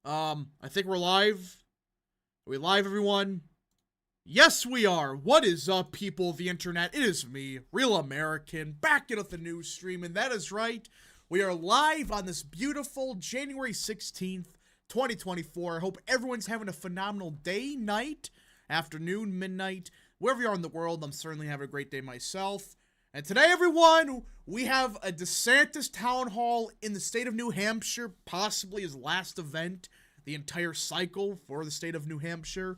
I think we're live. Are we live, everyone? Yes, we are. What is up, people of the internet? It is me, Real American, back in with the news stream, and that is right. We are live on this beautiful January 16th, 2024. I hope everyone's having a phenomenal day, night, afternoon, midnight, wherever you are in the world. I'm certainly having a great day myself. And today, everyone, we have a DeSantis town hall in the state of New Hampshire, possibly his last event, the entire cycle for the state of New Hampshire.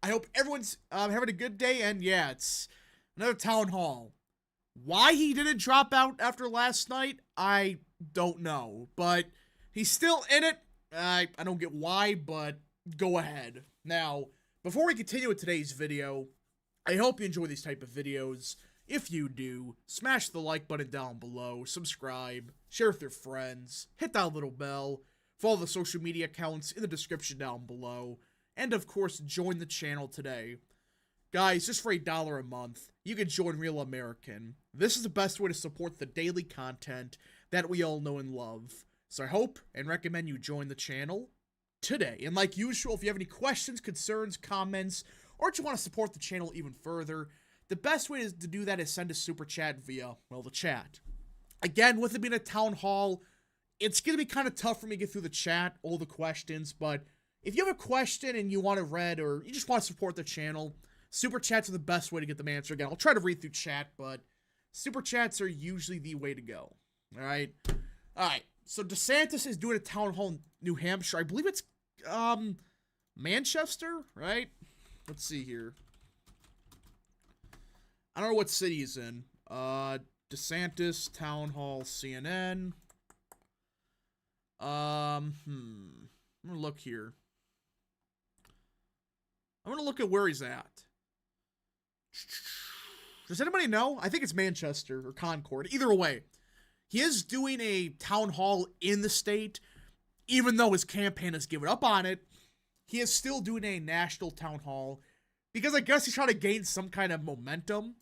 I hope everyone's having a good day, and yeah, it's another town hall. Why he didn't drop out after last night, I don't know, but he's still in it. I don't get why, but go ahead. Now, before we continue with today's video, I hope you enjoy these type of videos. If you do, smash the like button down below, subscribe, share with your friends, hit that little bell, follow the social media accounts in the description down below, and of course, join the channel today. Guys, just for $1 a month, you can join Real American. This is the best way to support the daily content that we all know and love. So I hope and recommend you join the channel today. And like usual, if you have any questions, concerns, comments, or just want to support the channel even further, the best way to do that is send a super chat via, well, the chat. Again, with it being a town hall, it's going to be kind of tough for me to get through the chat, all the questions, but if you have a question and you want it read or you just want to support the channel, super chats are the best way to get them answered. Again, I'll try to read through chat, but super chats are usually the way to go. All right. So DeSantis is doing a town hall in New Hampshire. I believe it's Manchester, right? Let's see here. I don't know what city he's in. DeSantis town hall, CNN. I'm gonna look here. I'm gonna look at where he's at. Does anybody know? I think it's Manchester or Concord. Either way, he is doing a town hall in the state. Even though his campaign has given up on it, he is still doing a national town hall because I guess he's trying to gain some kind of momentum.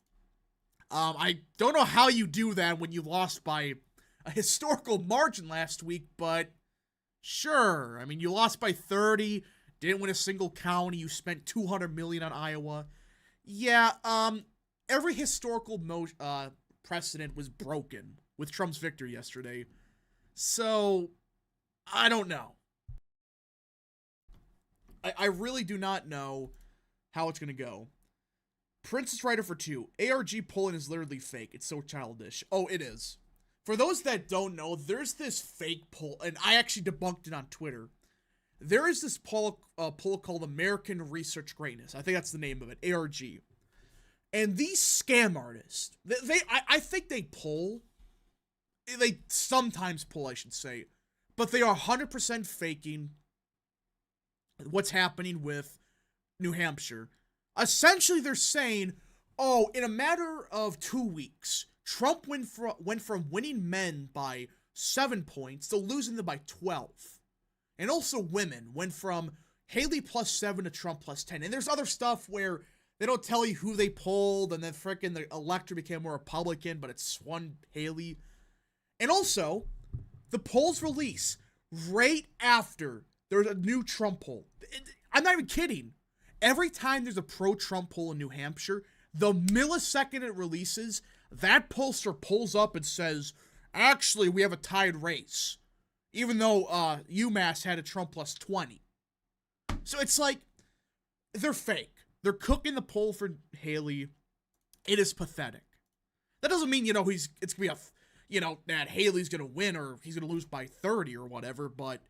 I don't know how you do that when you lost by a historical margin last week, but sure. I mean, you lost by 30, didn't win a single county, you spent $200 million on Iowa. Yeah, every historical precedent was broken with Trump's victory yesterday. So, I don't know. I really do not know how it's going to go. Princess Writer for 2. ARG polling is literally fake. It's so childish. Oh, it is. For those that don't know, there's this fake poll, and I actually debunked it on Twitter. There is this poll called American Research Greatness. I think that's the name of it, ARG. And these scam artists, I think they poll. They sometimes poll, I should say. But they are 100% faking what's happening with New Hampshire. Essentially, they're saying, oh, in a matter of 2 weeks, Trump went from winning men by 7 points to losing them by 12. And also women went from Haley +7 to Trump +10. And there's other stuff where they don't tell you who they polled, and then frickin' the electorate became more Republican, but it's swung Haley. And also, the polls release right after there's a new Trump poll. I'm not even kidding. Every time there's a pro-Trump poll in New Hampshire, the millisecond it releases, that pollster pulls up and says, actually, we have a tied race. Even though UMass had a Trump +20. So it's like, they're fake. They're cooking the poll for Haley. It is pathetic. That doesn't mean, it's going to be that Haley's going to win or he's going to lose by 30 or whatever, but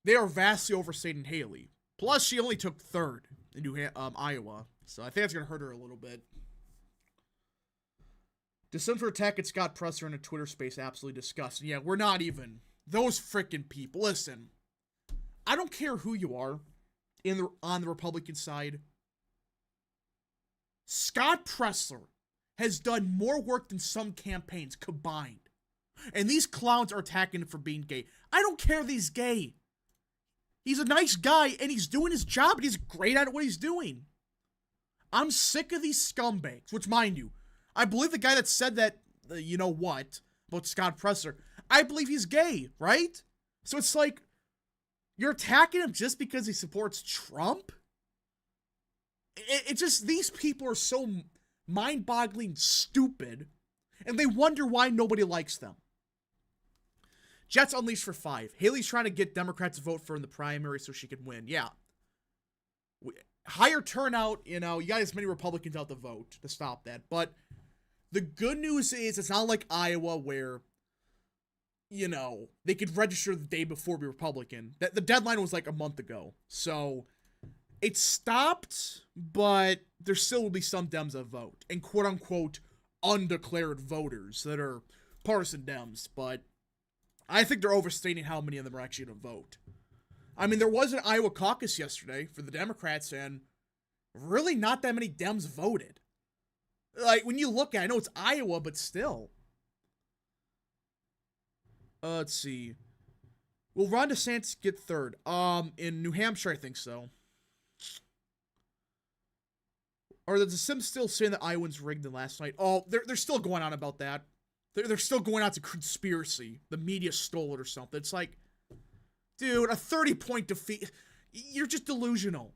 they are vastly overstating Haley. Plus, she only took 3rd in Iowa, so I think that's going to hurt her a little bit. December attack at Scott Presser in a Twitter space, absolutely disgusting. Yeah, we're not even those freaking people. Listen, I don't care who you are on the Republican side. Scott Presser has done more work than some campaigns combined. And these clowns are attacking him for being gay. I don't care if he's gay. He's a nice guy, and he's doing his job, and he's great at what he's doing. I'm sick of these scumbags, which, mind you, I believe the guy that said that, about Scott Presser, I believe he's gay, right? So it's like, You're attacking him just because he supports Trump? It just, these people are so mind-boggling stupid, and they wonder why nobody likes them. Jets unleashed for 5. Haley's trying to get Democrats to vote for her in the primary so she can win. Yeah. Higher turnout, you got as many Republicans out to vote to stop that. But the good news is it's not like Iowa where, they could register the day before be Republican. The deadline was like a month ago. So it stopped, but there still will be some Dems that vote. And quote-unquote undeclared voters that are partisan Dems. But I think they're overstating how many of them are actually going to vote. I mean, there was an Iowa caucus yesterday for the Democrats, and really not that many Dems voted. Like, when you look at it, I know it's Iowa, but still. Let's see. Will Ron DeSantis get third? In New Hampshire, I think so. Or the Sims still saying that Iowans rigged than last night? Oh, they're still going on about that. They're still going out to conspiracy. The media stole it or something. It's like, dude, a 30-point defeat. You're just delusional.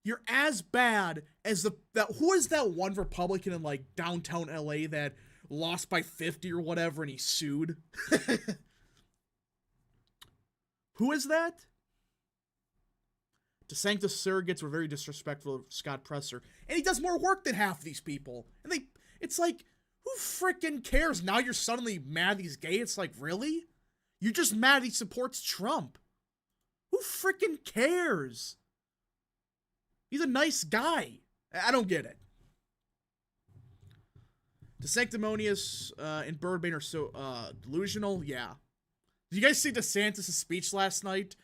You're as bad as who is that one Republican in like downtown LA that lost by 50 or whatever and he sued? Who is that? DeSantis surrogates were very disrespectful of Scott Presser. And he does more work than half of these people. And it's like, who freaking cares? Now you're suddenly mad he's gay? It's like, really? You're just mad he supports Trump. Who freaking cares? He's a nice guy. I don't get it. The sanctimonious and Birdman are so delusional. Yeah. Did you guys see DeSantis' speech last night?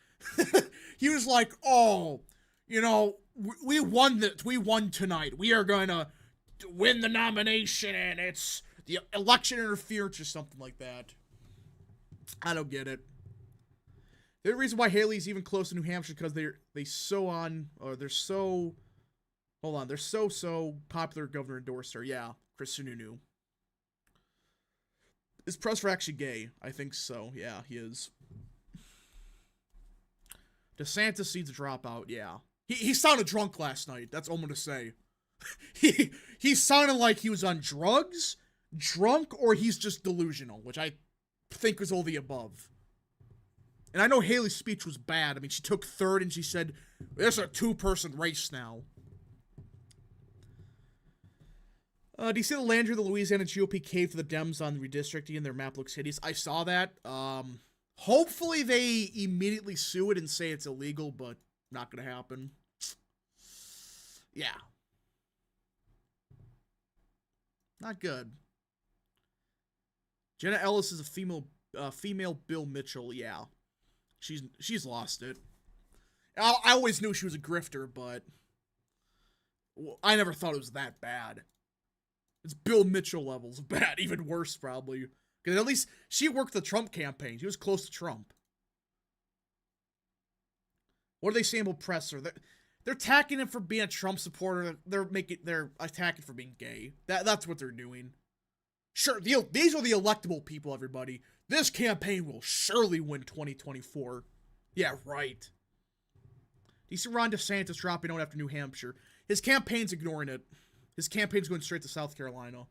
He was like, oh, we won tonight. We are going to win the nomination, and it's the election interference or something like that. I don't get it. The reason why Haley's even close to New Hampshire because they're so popular. Governor endorsed her. Yeah, Chris Sununu. Is Presser actually gay? I think so. Yeah, he is. DeSantis needs to drop out. Yeah, he sounded drunk last night. That's all I'm gonna say. he sounded like he was on drugs, drunk, or he's just delusional, which I think was all the above. And I know Haley's speech was bad. I mean, she took third and she said, there's a 2-person race now. Do you see the Landry, the Louisiana GOP cave to the Dems on redistricting and their map looks hideous? I saw that. Hopefully they immediately sue it and say it's illegal, but not going to happen. Yeah. Not good. Jenna Ellis is a female Bill Mitchell. Yeah. She's lost it. I always knew she was a grifter, but I never thought it was that bad. It's Bill Mitchell levels of bad, even worse probably. Because at least she worked the Trump campaign. She was close to Trump. What are they saying about Presser? They're attacking him for being a Trump supporter. They're attacking for being gay. That's what they're doing. Sure, these are the electable people, everybody. This campaign will surely win 2024. Yeah, right. Do you see Ron DeSantis dropping out after New Hampshire? His campaign's ignoring it. His campaign's going straight to South Carolina.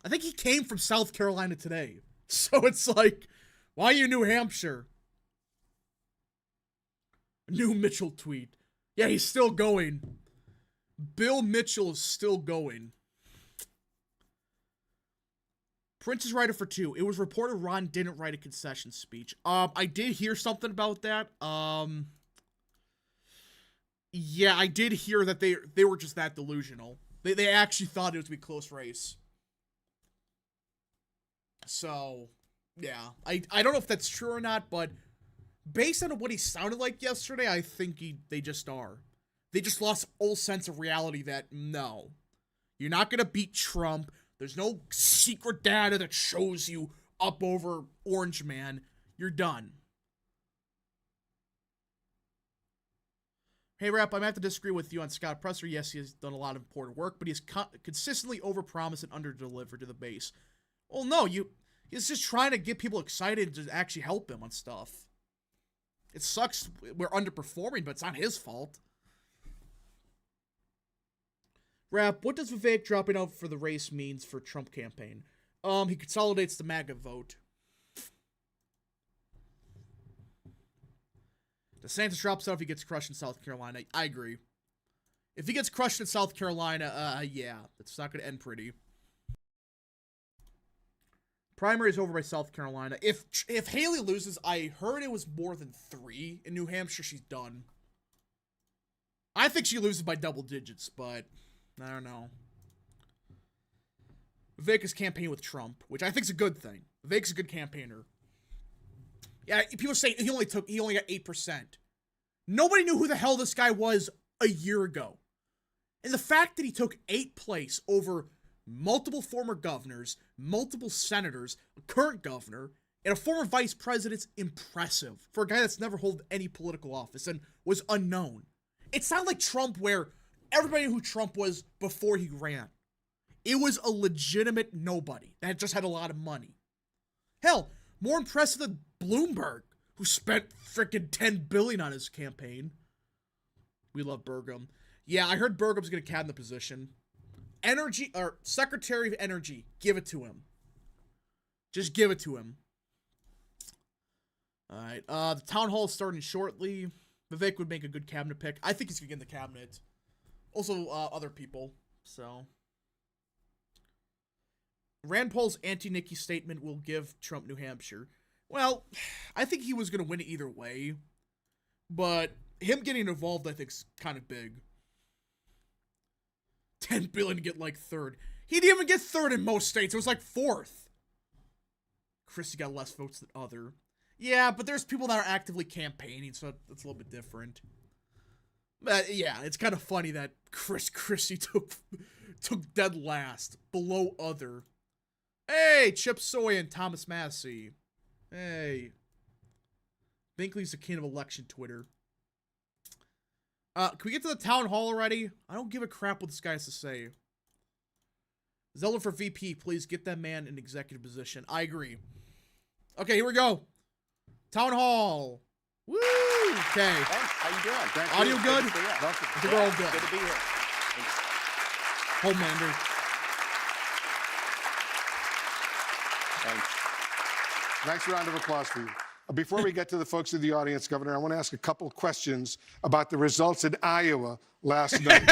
I think he came from South Carolina today. So it's like, why are you New Hampshire? New Mitchell tweet. Yeah, he's still going. Bill Mitchell is still going. Prince is writer for 2. It was reported Ron didn't write a concession speech. I did hear something about that. Yeah, I did hear that they were just that delusional. They actually thought it was going to be a close race. So, yeah. I don't know if that's true or not, but based on what he sounded like yesterday, I think they just are. They just lost all sense of reality that, no, you're not going to beat Trump. There's no secret data that shows you up over Orange Man. You're done. Hey, Rep, I'm going to have to disagree with you on Scott Presser. Yes, he has done a lot of important work, but he's consistently overpromised and underdelivered to the base. Well, no, he's just trying to get people excited to actually help him on stuff. It sucks we're underperforming, but it's not his fault. Rap, what does Vivek dropping out for the race means for Trump campaign? He consolidates the MAGA vote. DeSantis drops out if he gets crushed in South Carolina. I agree. If he gets crushed in South Carolina, yeah, it's not going to end pretty. Primary is over by South Carolina. If Haley loses, I heard it was more than 3 in New Hampshire. She's done. I think she loses by double digits, but I don't know. Vivek is campaigning with Trump, which I think is a good thing. Vivek's a good campaigner. Yeah, people say he only got 8%. Nobody knew who the hell this guy was a year ago. And the fact that he took 8th place over multiple former governors, multiple senators, a current governor, and a former vice president's impressive for a guy that's never held any political office and was unknown. It's not like Trump where everybody knew who Trump was before he ran. It was a legitimate nobody that just had a lot of money. Hell, more impressive than Bloomberg, who spent freaking $10 billion on his campaign. We love Burgum. Yeah, I heard Burgum's going to cabinet position. Energy, or Secretary of Energy, give it to him. Just give it to him. All right, the town hall is starting shortly. Vivek would make a good cabinet pick. I think he's going to get in the cabinet. Also, other people, so. Rand Paul's anti-Nikki statement will give Trump New Hampshire. Well, I think he was going to win it either way. But him getting involved, I think, is kind of big. $10 billion to get, like, 3rd. He didn't even get 3rd in most states. It was, like, 4th. Christie got less votes than other. Yeah, but there's people that are actively campaigning, so it's a little bit different. But, yeah, it's kind of funny that Christie took dead last, below other. Hey, Chip Soy and Thomas Massey. Hey. Binkley's the king of election Twitter. Can we get to the town hall already? I don't give a crap what this guy has to say. Zeller for VP, please get that man in executive position. I agree. Okay, here we go. Town hall. Woo! Okay. Thanks. How you doing? Thank Audio you. good? I think we're all good. Good to be here. Homelander. Thanks. Nice round of applause for you. Before we get to the folks in the audience, Governor, I want to ask a couple of questions about the results in Iowa last night.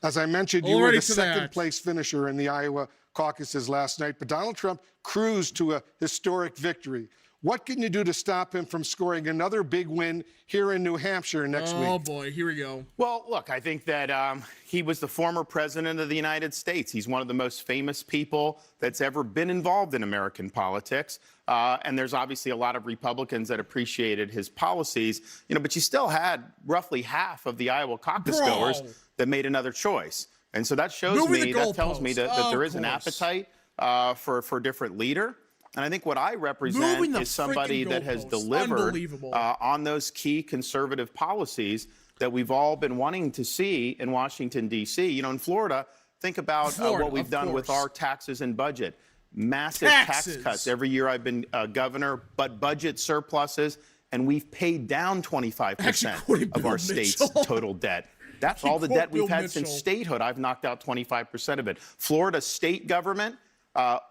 As I mentioned, you were the second-place finisher in the Iowa caucuses last night, but Donald Trump cruised to a historic victory. What can you do to stop him from scoring another big win here in New Hampshire next week? Oh, boy. Here we go. Well, look, I think that he was the former president of the United States. He's one of the most famous people that's ever been involved in American politics. And there's obviously a lot of Republicans that appreciated his policies, but you still had roughly half of the Iowa caucus goers that made another choice. And so that shows me, that tells me that there is an appetite for a different leader. And I think what I represent is somebody that has delivered on those key conservative policies that we've all been wanting to see in Washington, D.C. In Florida, think about what we've done with our taxes and budget. Massive tax cuts. Every year I've been governor, but budget surpluses, and we've paid down 25% of our state's total debt. That's all the debt we've had since statehood. I've knocked out 25% of it. Florida state government,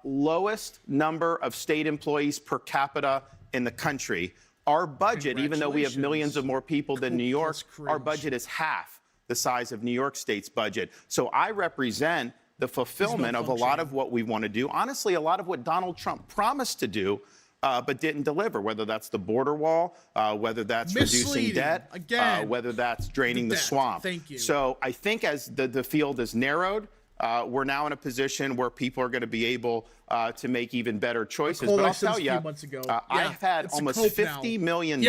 lowest number of state employees per capita in the country. Our budget, even though we have millions of more people than New York, our budget is half the size of New York State's budget. So I represent the fulfillment of a lot of what we want to do. Honestly, a lot of what Donald Trump promised to do, but didn't deliver, whether that's the border wall, whether that's reducing debt, whether that's draining the swamp. Thank you. So I think as the field is narrowed, we're now in a position where people are going to be able to make even better choices. But I'll tell you, I've had almost $50 million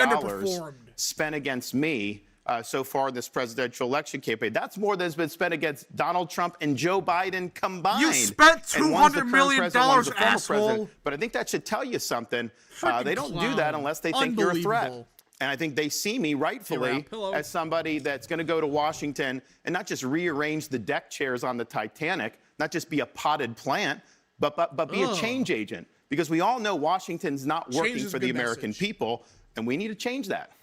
spent against me so far in this presidential election campaign. That's more than has been spent against Donald Trump and Joe Biden combined. You spent $200 million, asshole. But I think that should tell you something. They don't do that unless they think you're a threat. And I think they see me rightfully as somebody that's going to go to Washington and not just rearrange the deck chairs on the Titanic, not just be a potted plant, but be a change agent. Because we all know Washington's not working for the American people, and we need to change that.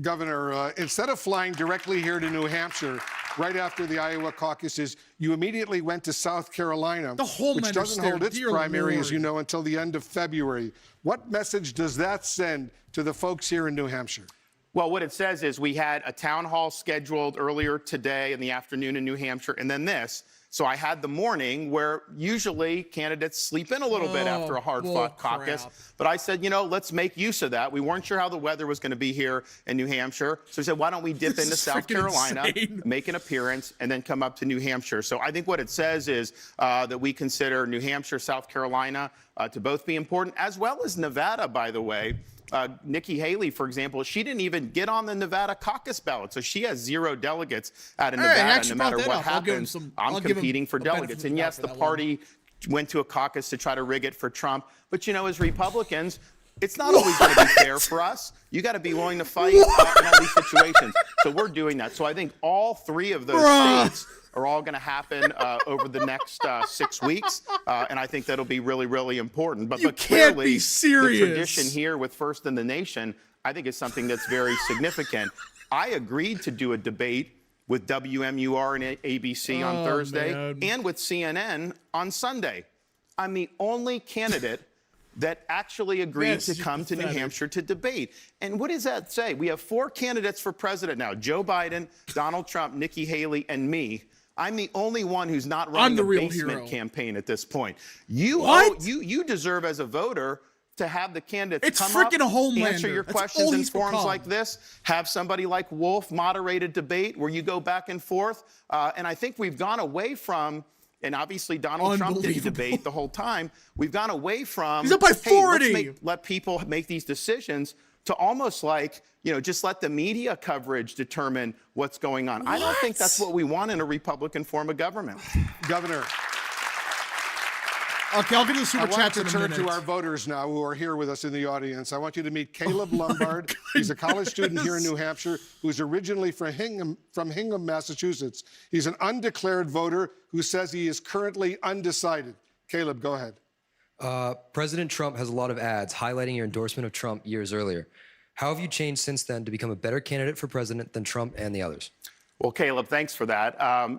Governor, instead of flying directly here to New Hampshire right after the Iowa caucuses, you immediately went to South Carolina, which doesn't hold its primary, as you know, until the end of February. What message does that send to the folks here in New Hampshire? Well, what it says is we had a town hall scheduled earlier today in the afternoon in New Hampshire, and then this. So I had the morning where usually candidates sleep in a little bit after a hard-fought caucus. But I said, you know, let's make use of that. We weren't sure how the weather was going to be here in New Hampshire. So we said, why don't we dip into South Carolina, make an appearance, and then come up to New Hampshire. So I think what it says is that we consider New Hampshire, South Carolina to both be important, as well as Nevada, by the way. Nikki Haley, for example, she didn't even get on the Nevada caucus ballot. So she has 0 delegates out of Nevada. No matter what happens, I'm competing for delegates. And yes, the party went to a caucus to try to rig it for Trump. But, you know, as Republicans, it's not always going to be fair for us. You got to be willing to fight in all these situations. So we're doing that. So I think all 3 of those states are all going to happen over the next 6 weeks. And I think that'll be really, really important. But clearly, the tradition here with First in the Nation, I think is something that's very significant. I agreed to do a debate with WMUR and ABC on Thursday and with CNN on Sunday. I'm the only candidate that actually agreed to come to New Hampshire to debate. And what does that say? We have 4 candidates for president now: Joe Biden, Donald Trump, Nikki Haley, and me. I'm the only one who's not running a basement campaign at this point. You deserve as a voter to have the candidates come up, answer your questions in forums like this, have somebody like Wolf moderate a debate where you go back and forth. And I think we've gone away from, and obviously Donald Trump didn't debate the whole time, we've gone away from, he's up by 40. Hey, let people make these decisions, to almost like, you know, just let the media coverage determine what's going on. I don't think that's what we want in a Republican form of government. Governor. Okay, I'll get to the super chats in a minute. I want to turn to our voters now who are here with us in the audience. I want you to meet Caleb Lombard. He's a college student here in New Hampshire who's originally from Hingham, Massachusetts. He's an undeclared voter who says he is currently undecided. Caleb, go ahead. President Trump has a lot of ads highlighting your endorsement of Trump years earlier. How have you changed since then to become a better candidate for president than Trump and the others? Well, Caleb, thanks for that.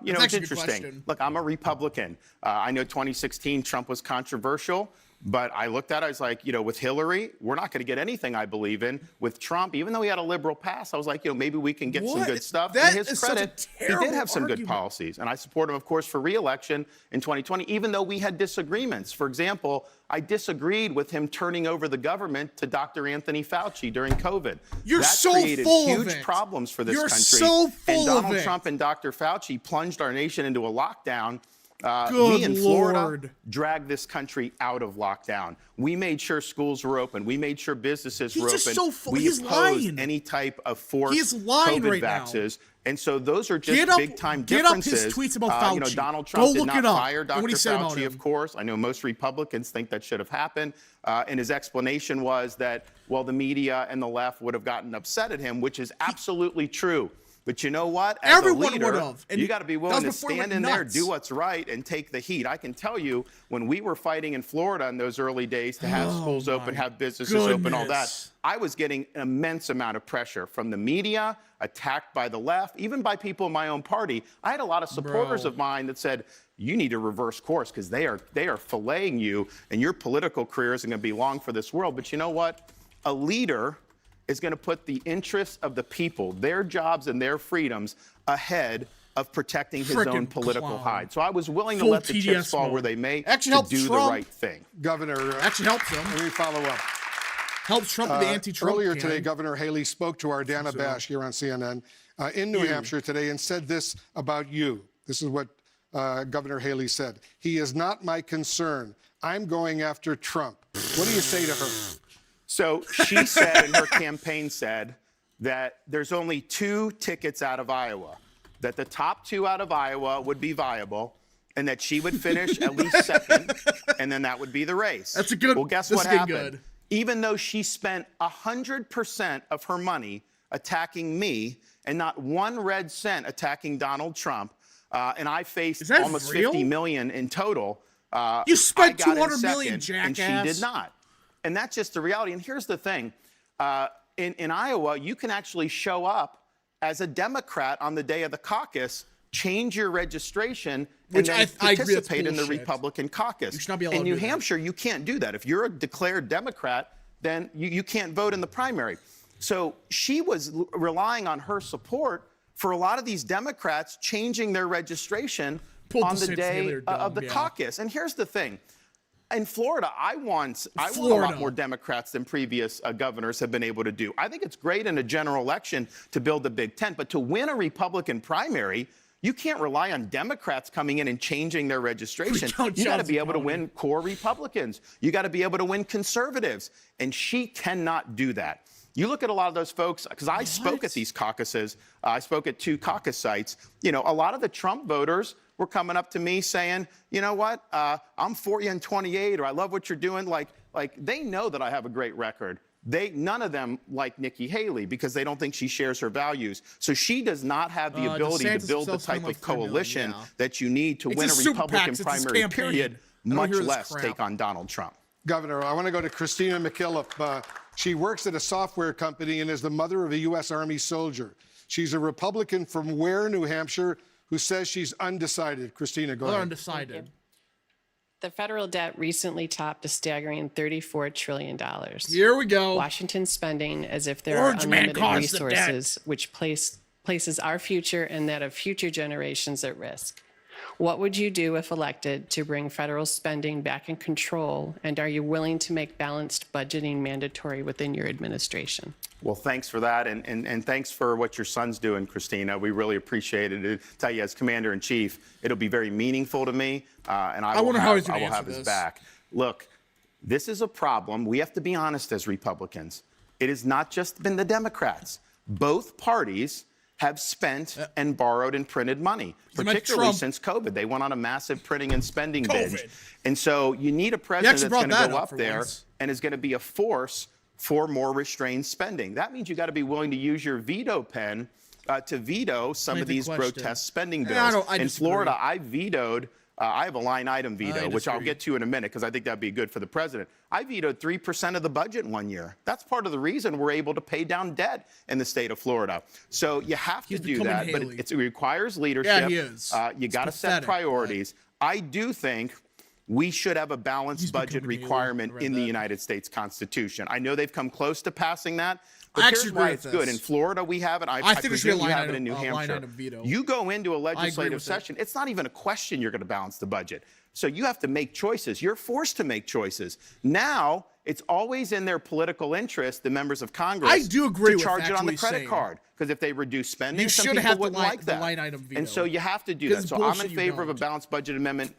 You know, it's interesting. Look, I'm a Republican. I know 2016 Trump was controversial, but I looked at it, I was like, you know, with Hillary, we're not going to get anything I believe in. With Trump, even though he had a liberal past, I was like, you know, maybe we can get some good stuff. That and his credit, he did have some good policies. And I support him, of course, for re-election in 2020, even though we had disagreements. For example, I disagreed with him turning over the government to Dr. Anthony Fauci during COVID. That created huge problems for this country. And Donald Trump and Dr. Fauci plunged our nation into a lockdown. We in Florida dragged this country out of lockdown. We made sure schools were open. We made sure businesses were open. We opposed any type of forced COVID vaxes. And so those are just big-time differences. Get up his tweets about Fauci. You know, Donald Trump did not fire Dr. Fauci, of course. I know most Republicans think that should have happened. And his explanation was that, well, the media and the left would have gotten upset at him, which is absolutely true. But you know what? As a leader, you got to be willing to stand in there, do what's right, and take the heat. I can tell you, when we were fighting in Florida in those early days to have schools open, have businesses open, all that, I was getting an immense amount of pressure from the media, attacked by the left, even by people in my own party. I had a lot of supporters of mine that said, you need to reverse course because they are filleting you, and your political career isn't going to be long for this world. But you know what? A leader is going to put the interests of the people, their jobs and their freedoms, ahead of protecting his own political hide. So I was willing to let the chips fall where they may to do the right thing. Governor, actually helps him. Let me follow up. Helps Trump with the anti-Trump. Earlier today, Governor Haley spoke to our Dana Bash here on CNN in New Hampshire today and said this about you. This is what Governor Haley said. He is not my concern. I'm going after Trump. What do you say to her? So she said, and her campaign said, that there's only 2 tickets out of Iowa, that the top 2 out of Iowa would be viable, and that she would finish at least second, and then that would be the race. That's a good. Well, guess what happened? Even though she spent 100% of her money attacking me and not 1 red cent attacking Donald Trump, and I faced almost $50 million in total. You spent $200 million, jackass. And she did not. And that's just the reality. And here's the thing. in Iowa, you can actually show up as a Democrat on the day of the caucus, change your registration, and then participate in the Republican caucus. You should not be allowed in New to do that. Hampshire, you can't do that. If you're a declared Democrat, then you can't vote in the primary. So she was relying on her support for a lot of these Democrats changing their registration on the day of the caucus. And here's the thing. In Florida, I want a lot more Democrats than previous governors have been able to do. I think it's great in a general election to build the Big Tent, but to win a Republican primary, you can't rely on Democrats coming in and changing their registration. You got to be able to win core Republicans. You got to be able to win conservatives. And she cannot do that. You look at a lot of those folks, because I spoke at these caucuses. I spoke at 2 caucus sites. You know, a lot of the Trump voters were coming up to me saying, you know what, I'm for you in 28, or I love what you're doing. Like they know that I have a great record. None of them like Nikki Haley because they don't think she shares her values. So she does not have the ability DeSantis to build the type of coalition that you need to win a super Republican PAC, primary, period, much less take on Donald Trump. Governor, I want to go to Christina McKillop. She works at a software company and is the mother of a U.S. Army soldier. She's a Republican from Ware, New Hampshire, who says she's undecided. Christina, go ahead. Undecided. The federal debt recently topped a staggering $34 trillion. Here we go. Washington's spending as if there are unlimited resources, which places our future and that of future generations at risk. What would you do if elected to bring federal spending back in control? And are you willing to make balanced budgeting mandatory within your administration? Well, thanks for that. And thanks for what your son's doing, Christina. We really appreciate it. I tell you, as Commander-in-Chief, it'll be very meaningful to me. And I will have his back. Look, this is a problem. We have to be honest as Republicans. It has not just been the Democrats. Both parties have spent and borrowed and printed money, particularly since COVID. They went on a massive printing and spending binge. And so you need a president that's going to go up there and is going to be a force for more restrained spending. That means you got to be willing to use your veto pen to veto some of these grotesque spending bills. In Florida, I vetoed, I have a line item veto, which I'll get to in a minute because I think that'd be good for the president. I vetoed 3% of the budget in 1 year. That's part of the reason we're able to pay down debt in the state of Florida. So you have to do that, but it requires leadership. Yeah, he is. You got to set priorities. I do think we should have a balanced budget requirement in the United States Constitution. I know they've come close to passing that, but here's why it's good. In Florida, we have it. I think we have it in New Hampshire. You go into a legislative session, it's not even a question you're going to balance the budget. So you have to make choices. You're forced to make choices. Now, it's always in their political interest, the members of Congress, to charge it on the credit card. Because if they reduce spending, some people wouldn't like that. And so you have to do that. So I'm in favor of a balanced budget amendment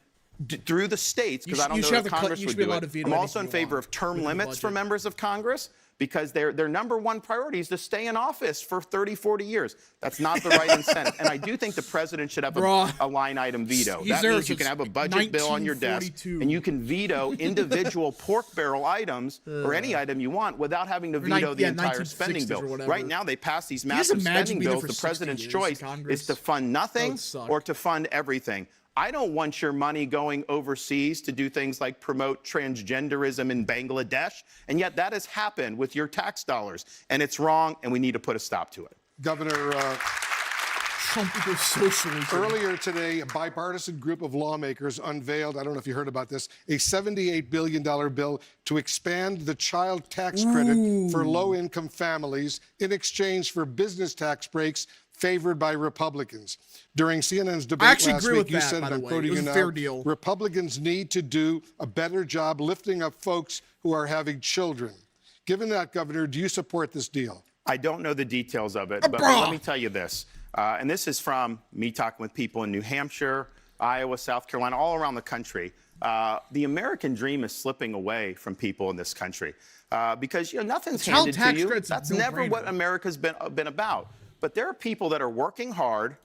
through the states, because I don't know if Congress would do it. I'm also in favor of term limits for members of Congress, because their number one priority is to stay in office for 30, 40 years. That's not the right incentive. And I do think the president should have a line item veto. That means you can have a budget bill on your desk, and you can veto individual pork barrel items or any item you want without having to veto the entire spending bill. Right now, they pass these massive spending bills. The president's choice is to fund nothing or to fund everything. I don't want your money going overseas to do things like promote transgenderism in Bangladesh, and yet that has happened with your tax dollars, and it's wrong, and we need to put a stop to it. Governor, Trump equals socialism. Earlier today, a bipartisan group of lawmakers unveiled, I don't know if you heard about this, a $78 billion bill to expand the child tax credit for low-income families in exchange for business tax breaks favored by Republicans. During CNN's debate last week, you said, and I'm quoting you now, Republicans need to do a better job lifting up folks who are having children. Given that, Governor, do you support this deal? I don't know the details of it, but let me tell you this. And this is from me talking with people in New Hampshire, Iowa, South Carolina, all around the country. The American dream is slipping away from people in this country because nothing's handed to you. That's never what America's been about. But there are people that are working hard,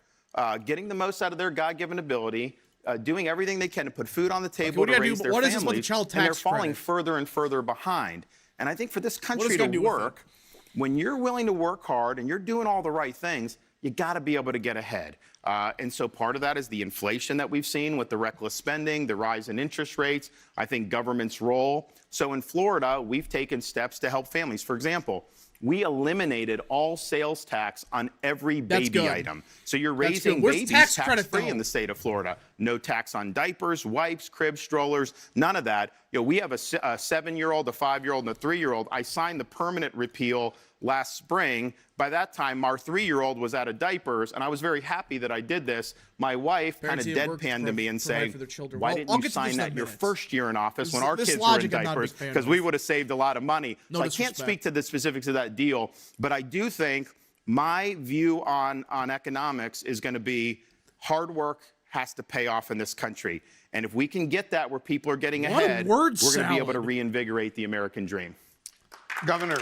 getting the most out of their God-given ability, doing everything they can to put food on the table to raise their families, and they're falling further and further behind. And I think for this country to work, when you're willing to work hard and you're doing all the right things, you got to be able to get ahead. And so part of that is the inflation that we've seen with the reckless spending, the rise in interest rates, I think government's role. So in Florida, we've taken steps to help families. For example, we eliminated all sales tax on every baby item. So you're raising babies tax-free in the state of Florida. No tax on diapers, wipes, cribs, strollers, none of that. You know, we have a 7-year-old, a 5-year-old, and a 3-year-old. I signed the permanent repeal last spring. By that time, our 3-year-old was out of diapers, and I was very happy that I did this. My wife kind of deadpanned to me and saying, why didn't you sign that your first year in office when our kids were in diapers? Because we would have saved a lot of money. So I can't speak to the specifics of that deal, but I do think my view on economics is going to be hard work has to pay off in this country. And if we can get that where people are getting ahead, we're going to be able to reinvigorate the American dream. Governor,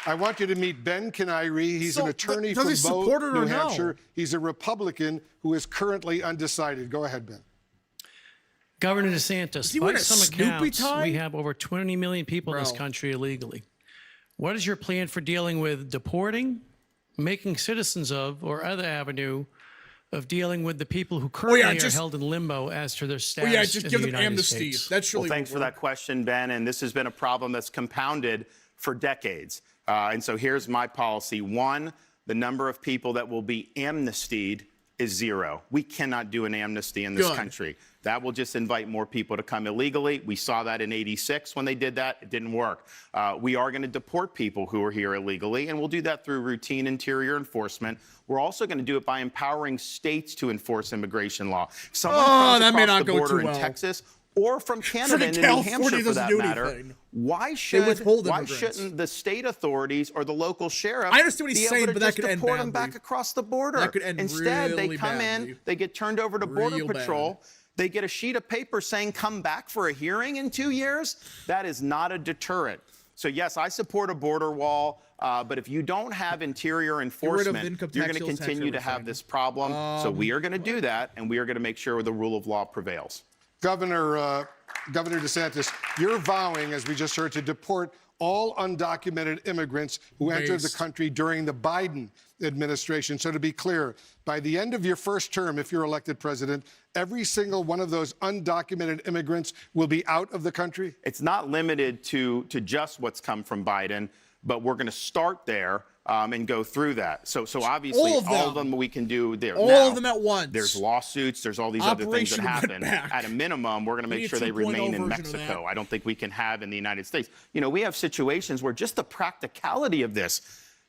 I want you to meet Ben Kinairi. He's an attorney from Bow, New Hampshire. He's a Republican who is currently undecided. Go ahead, Ben. Governor DeSantis, by some accounts, we have over 20 million people in this country illegally. What is your plan for dealing with deporting, making citizens of, or other avenue of dealing with the people who currently are held in limbo as to their status in the United States? That's really thanks for that question, Ben. And this has been a problem that's compounded for decades. And so here's my policy. One, the number of people that will be amnestied is 0. We cannot do an amnesty in this country. That will just invite more people to come illegally. We saw that in '86 when they did that. It didn't work. We are going to deport people who are here illegally, and we'll do that through routine interior enforcement. We're also going to do it by empowering states to enforce immigration law. Someone comes across the border in Texas or from Canada and New Hampshire, for that matter, why shouldn't the state authorities or the local sheriff be able to just deport them back across the border? Instead, they come in, they get turned over to Border Patrol. They get a sheet of paper saying, come back for a hearing in 2 years. That is not a deterrent. So, yes, I support a border wall, but if you don't have interior enforcement, you're going to continue to have this problem. So we are going to do that, and we are going to make sure the rule of law prevails. Governor DeSantis, you're vowing, as we just heard, to deport all undocumented immigrants who entered the country during the Biden administration. So to be clear, by the end of your first term, if you're elected president, every single one of those undocumented immigrants will be out of the country? It's not limited to just what's come from Biden, but we're going to start there and go through that. So obviously, all of them we can do there. All of them at once. There's lawsuits. There's all these other things that happen. At a minimum, we're going to make sure they remain in Mexico. I don't think we can have in the United States. You know, we have situations where just the practicality of this,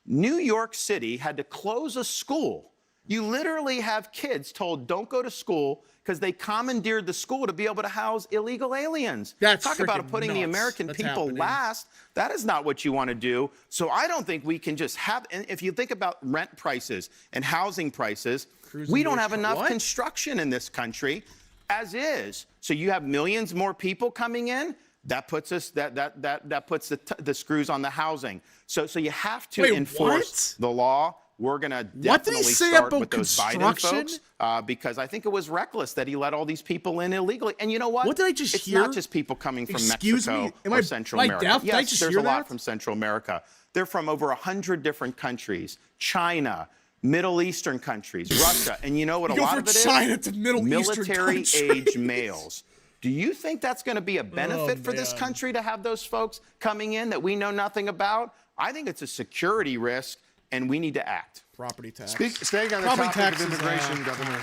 New York City had to close a school. You literally have kids told, don't go to school because they commandeered the school to be able to house illegal aliens. Talk about putting the American people last. That is not what you want to do. So I don't think we can just have, and if you think about rent prices and housing prices, we don't have enough construction in this country as is. So you have millions more people coming in. That puts us that puts the screws on the housing. So you have to enforce the law. We're going to definitely start with those Biden folks because I think it was reckless that he let all these people in illegally. And you know what? What did I just hear? It's not just people coming from Mexico or Central America. Deaf? Yes, there's a lot from Central America. They're from over 100 different countries. China, Middle Eastern countries, Russia. And you know what a lot of it is? China to military-age males. Do you think that's going to be a benefit for this country to have those folks coming in that we know nothing about? I think it's a security risk, and we need to act. Property tax. Staying on the topic of immigration, Governor.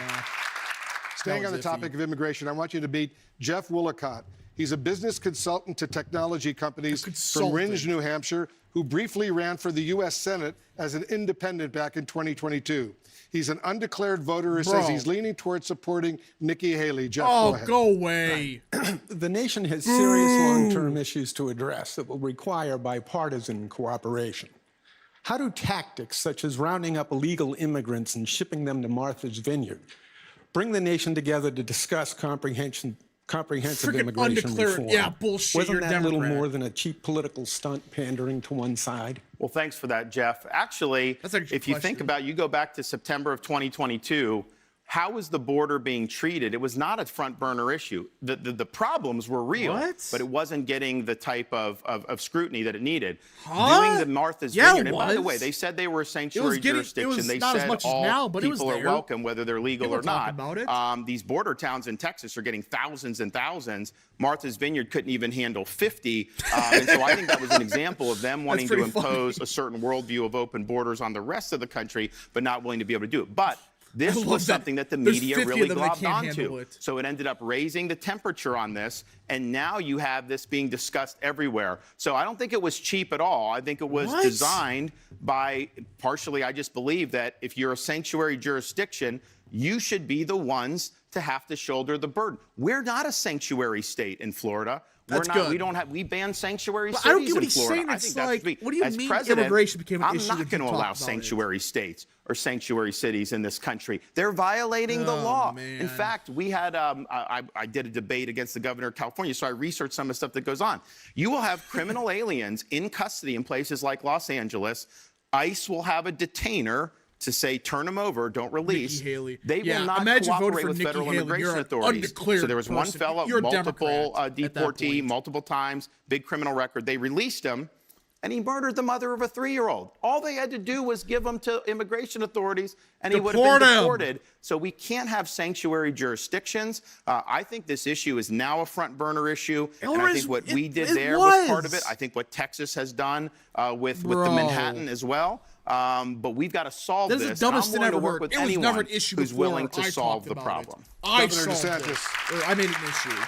Staying on the topic of immigration, I want you to meet Jeff Willicott. He's a business consultant to technology companies from Ringe, New Hampshire, who briefly ran for the U.S. Senate as an independent back in 2022. He's an undeclared voter who says he's leaning towards supporting Nikki Haley. Jeff, go ahead. Go away. The nation has serious long-term issues to address that will require bipartisan cooperation. How do tactics such as rounding up illegal immigrants and shipping them to Martha's Vineyard bring the nation together to discuss comprehensive immigration reform? Yeah, bullshit. Wasn't that little more than a cheap political stunt pandering to one side? Well, thanks for that, Jeff. Actually, if you think about it, you go back to September of 2022, how was the border being treated? It was not a front burner issue. The problems were real, but it wasn't getting the type of scrutiny that it needed. Doing the Martha's Vineyard, and by the way, they said they were a sanctuary jurisdiction. They said all people are welcome, whether they're legal or not. These border towns in Texas are getting thousands and thousands. Martha's Vineyard couldn't even handle 50. And so I think that was an example of them wanting to impose a certain worldview of open borders on the rest of the country, but not willing to be able to do it. But this was something that the media really globbed onto. So it ended up raising the temperature on this, and now you have this being discussed everywhere. So I don't think it was cheap at all. I think it was designed by, partially, I just believe that if you're a sanctuary jurisdiction, you should be the ones to have to shoulder the burden. We're not a sanctuary state in Florida. That's good. We don't have. We ban sanctuary cities I don't get what in he's Florida. saying. I It's think that's like, what do you as mean president, immigration became an issue? I'm not going to allow sanctuary states or sanctuary cities in this country. They're violating the law. Man. In fact, we had I did a debate against the governor of California, so I researched some of the stuff that goes on. You will have criminal aliens in custody in places like Los Angeles. ICE will have a detainer to say, turn them over, don't release. They will not cooperate with federal immigration authorities. So there was one fellow, multiple deportee, multiple times, big criminal record. They released him, and he murdered the mother of a 3-year-old. All they had to do was give him to immigration authorities, and he would have been deported. So we can't have sanctuary jurisdictions. I think this issue is now a front burner issue, and I think what we did there was part of it. I think what Texas has done with the Manhattan as well. But we've got to solve this. Is the dumbest thing I'm I've willing to ever work heard. with anyone who's willing to solve the problem. I Governor DeSantis. I made an issue.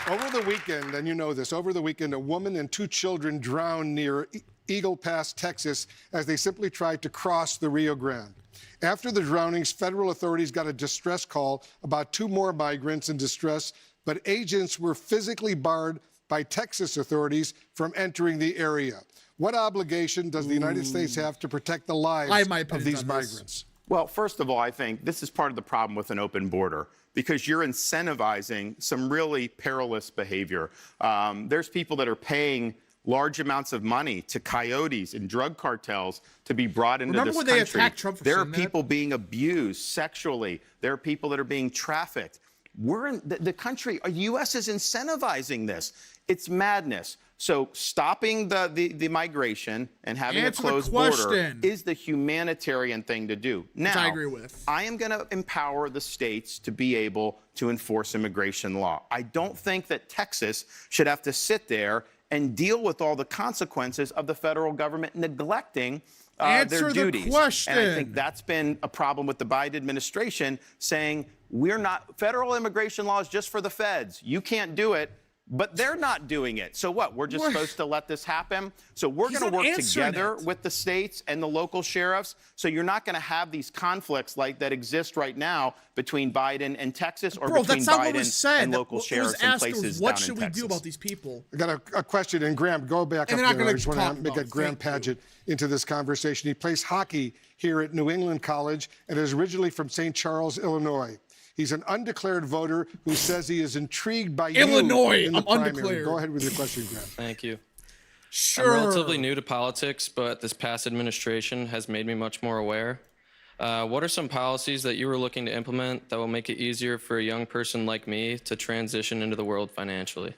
Over the weekend, and you know this, over the weekend, a woman and 2 children drowned near Eagle Pass, Texas, as they simply tried to cross the Rio Grande. After the drownings, federal authorities got a distress call about 2 more migrants in distress, but agents were physically barred by Texas authorities from entering the area. What obligation does the United States have to protect the lives of these migrants? Well, first of all, I think this is part of the problem with an open border, because you're incentivizing some really perilous behavior. There's people that are paying large amounts of money to coyotes and drug cartels to be brought into this country. They attacked Trump for there are people being abused sexually. There are people that are being trafficked. We're in the country, the U.S. is incentivizing this. It's madness. So stopping the migration and having a closed border is the humanitarian thing to do. Now, I agree with. I am going to empower the states to be able to enforce immigration law. I don't think that Texas should have to sit there and deal with all the consequences of the federal government neglecting their duties. And I think that's been a problem with the Biden administration, saying federal immigration law is just for the feds. You can't do it. But they're not doing it. So what? We're just supposed to let this happen? So we're going to work together with the states and the local sheriffs. So you're not going to have these conflicts like that exist right now between Biden and Texas, or between Biden and local sheriffs in places down in Texas. What should we do about these people? I got a question, and Graham, go back up there. I just want to make a Graham Paget into this conversation. He plays hockey here at New England College and is originally from St. Charles, Illinois. He's an undeclared voter who says he is intrigued by Illinois. In the I'm primary. undeclared. Go ahead with your question, Graham. Thank you. Sure. I'm relatively new to politics, but this past administration has made me much more aware. What are some policies that you were looking to implement that will make it easier for a young person like me to transition into the world financially?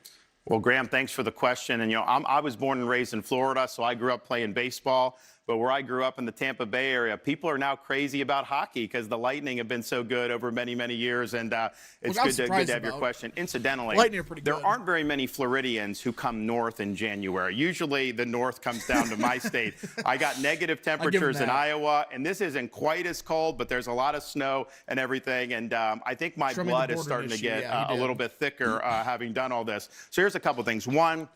Well, Graham, thanks for the question. And, I was born and raised in Florida, so I grew up playing baseball. But where I grew up in the Tampa Bay area, people are now crazy about hockey because the Lightning have been so good over many, many years. And it's good to have your question. Incidentally, there aren't very many Floridians who come north in January. Usually the north comes down to my state. I got negative temperatures in Iowa, and this isn't quite as cold, but there's a lot of snow and everything. And I think my blood is starting to get a little bit thicker having done all this. So here's a couple things. One,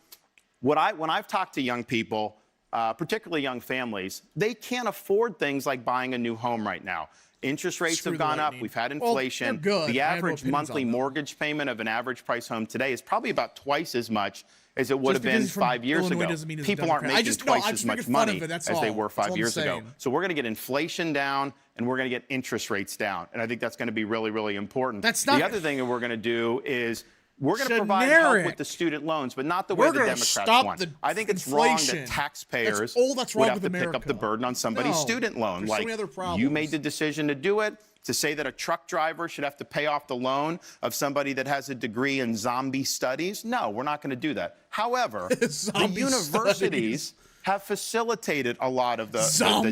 when I've talked to young people, particularly young families, they can't afford things like buying a new home right now. Interest rates have gone up. We've had inflation. The average monthly mortgage payment of an average price home today is probably about twice as much as it would have been 5 years ago. People aren't making twice as much money as they were 5 years ago. So we're going to get inflation down, and we're going to get interest rates down. And I think that's going to be really, really important. The other thing that we're going to do is We're going to provide help with the student loans, but not the way the Democrats want. I think it's wrong that taxpayers would have to pick up the burden on somebody's student loan. There's so many other problems. You made the decision to do it. To say that a truck driver should have to pay off the loan of somebody that has a degree in zombie studies, no, we're not going to do that. However, the universities have facilitated a lot of the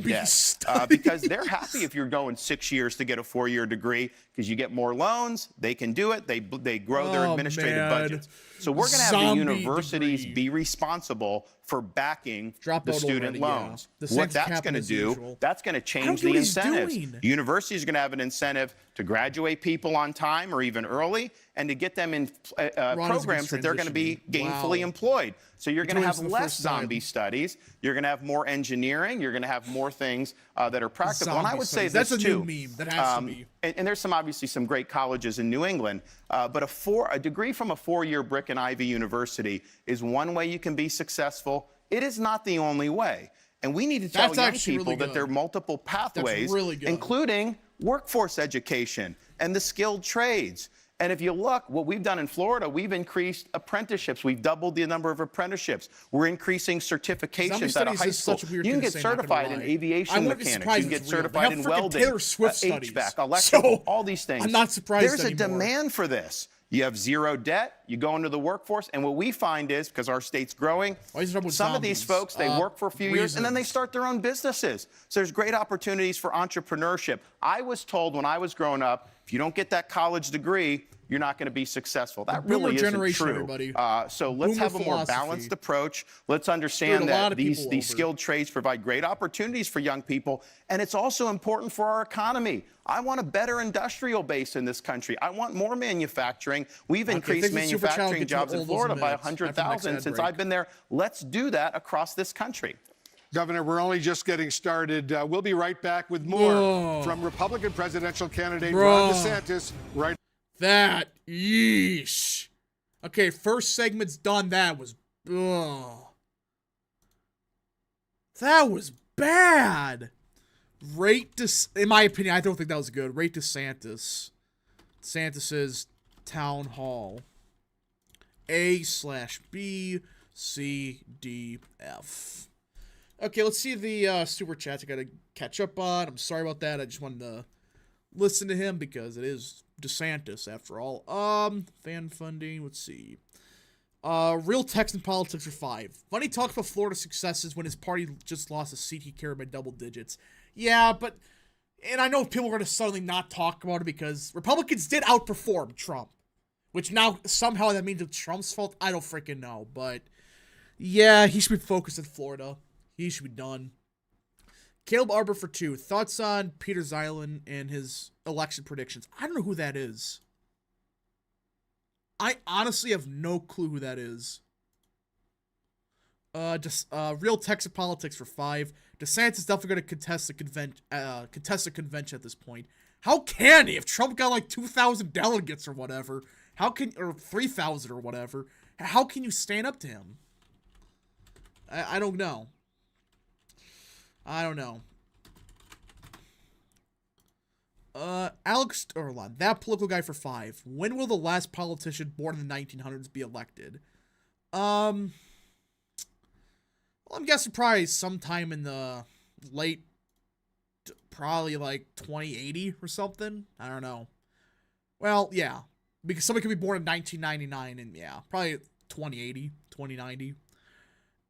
debt because they're happy if you're going 6 years to get a 4-year degree because you get more loans. They can do it. They grow their administrative budgets. So we're going to have the universities be responsible for backing the student loans. Yeah. What that's going to do, that's going to change the incentives. Universities are going to have an incentive to graduate people on time or even early and to get them in programs that they're going to be gainfully employed. So you're going to have less zombie studies. You're going to have more engineering. You're going to have more things that are practical. And I would say this, too. That's a new meme. That has to be. And there's obviously some great colleges in New England, but a degree from a 4-year brick and Ivy university is one way you can be successful. It is not the only way. And we need to tell young people that there are multiple pathways, including workforce education and the skilled trades. And if you look, what we've done in Florida, we've increased apprenticeships. We've doubled the number of apprenticeships. We're increasing certifications out of high school. You can get certified in aviation mechanics. You can get certified in welding, HVAC, electrical, all these things. I'm not surprised There's a demand for this. You have zero debt, you go into the workforce, and what we find is, because our state's growing, some of these folks, they work for a few years, and then they start their own businesses. So there's great opportunities for entrepreneurship. I was told when I was growing up, if you don't get that college degree, you're not going to be successful. That really isn't true. So let's have a more balanced approach. Let's understand that these skilled trades provide great opportunities for young people, and it's also important for our economy. I want a better industrial base in this country. I want more manufacturing. We've increased manufacturing jobs in Florida by 100,000 since I've been there. Let's do that across this country. Governor, we're only just getting started. We'll be right back with more from Republican presidential candidate Ron DeSantis. That, yeesh. Okay, first segment's done. That was bad. In my opinion, I don't think that was good. Rate DeSantis. DeSantis's town hall. A/B, C, D, F. Okay, let's see the super chats I gotta catch up on. I'm sorry about that. I just wanted to listen to him because it is DeSantis after all. Fan funding, let's see. Real Texan politics for 5. Funny talk about Florida successes when his party just lost a seat he carried by double digits. Yeah, but, and I know people are going to suddenly not talk about it because Republicans did outperform Trump, which now somehow that means it's Trump's fault. I don't freaking know, but yeah, he should be focused in Florida. He should be done. Caleb Arbor for 2. Thoughts on Peter Zeilen and his election predictions? I don't know who that is. I honestly have no clue who that is. Real Texas politics for 5. DeSantis is definitely going to contest the convention at this point. How can he? If Trump got like 2,000 delegates or whatever, or 3,000 or whatever, how can you stand up to him? I don't know. I don't know. Alex Erlon, that political guy for 5. When will the last politician born in the 1900s be elected? Well, I'm guessing probably sometime in the late, probably like 2080 or something. I don't know. Well, yeah, because somebody could be born in 1999 and yeah, probably 2080, 2090.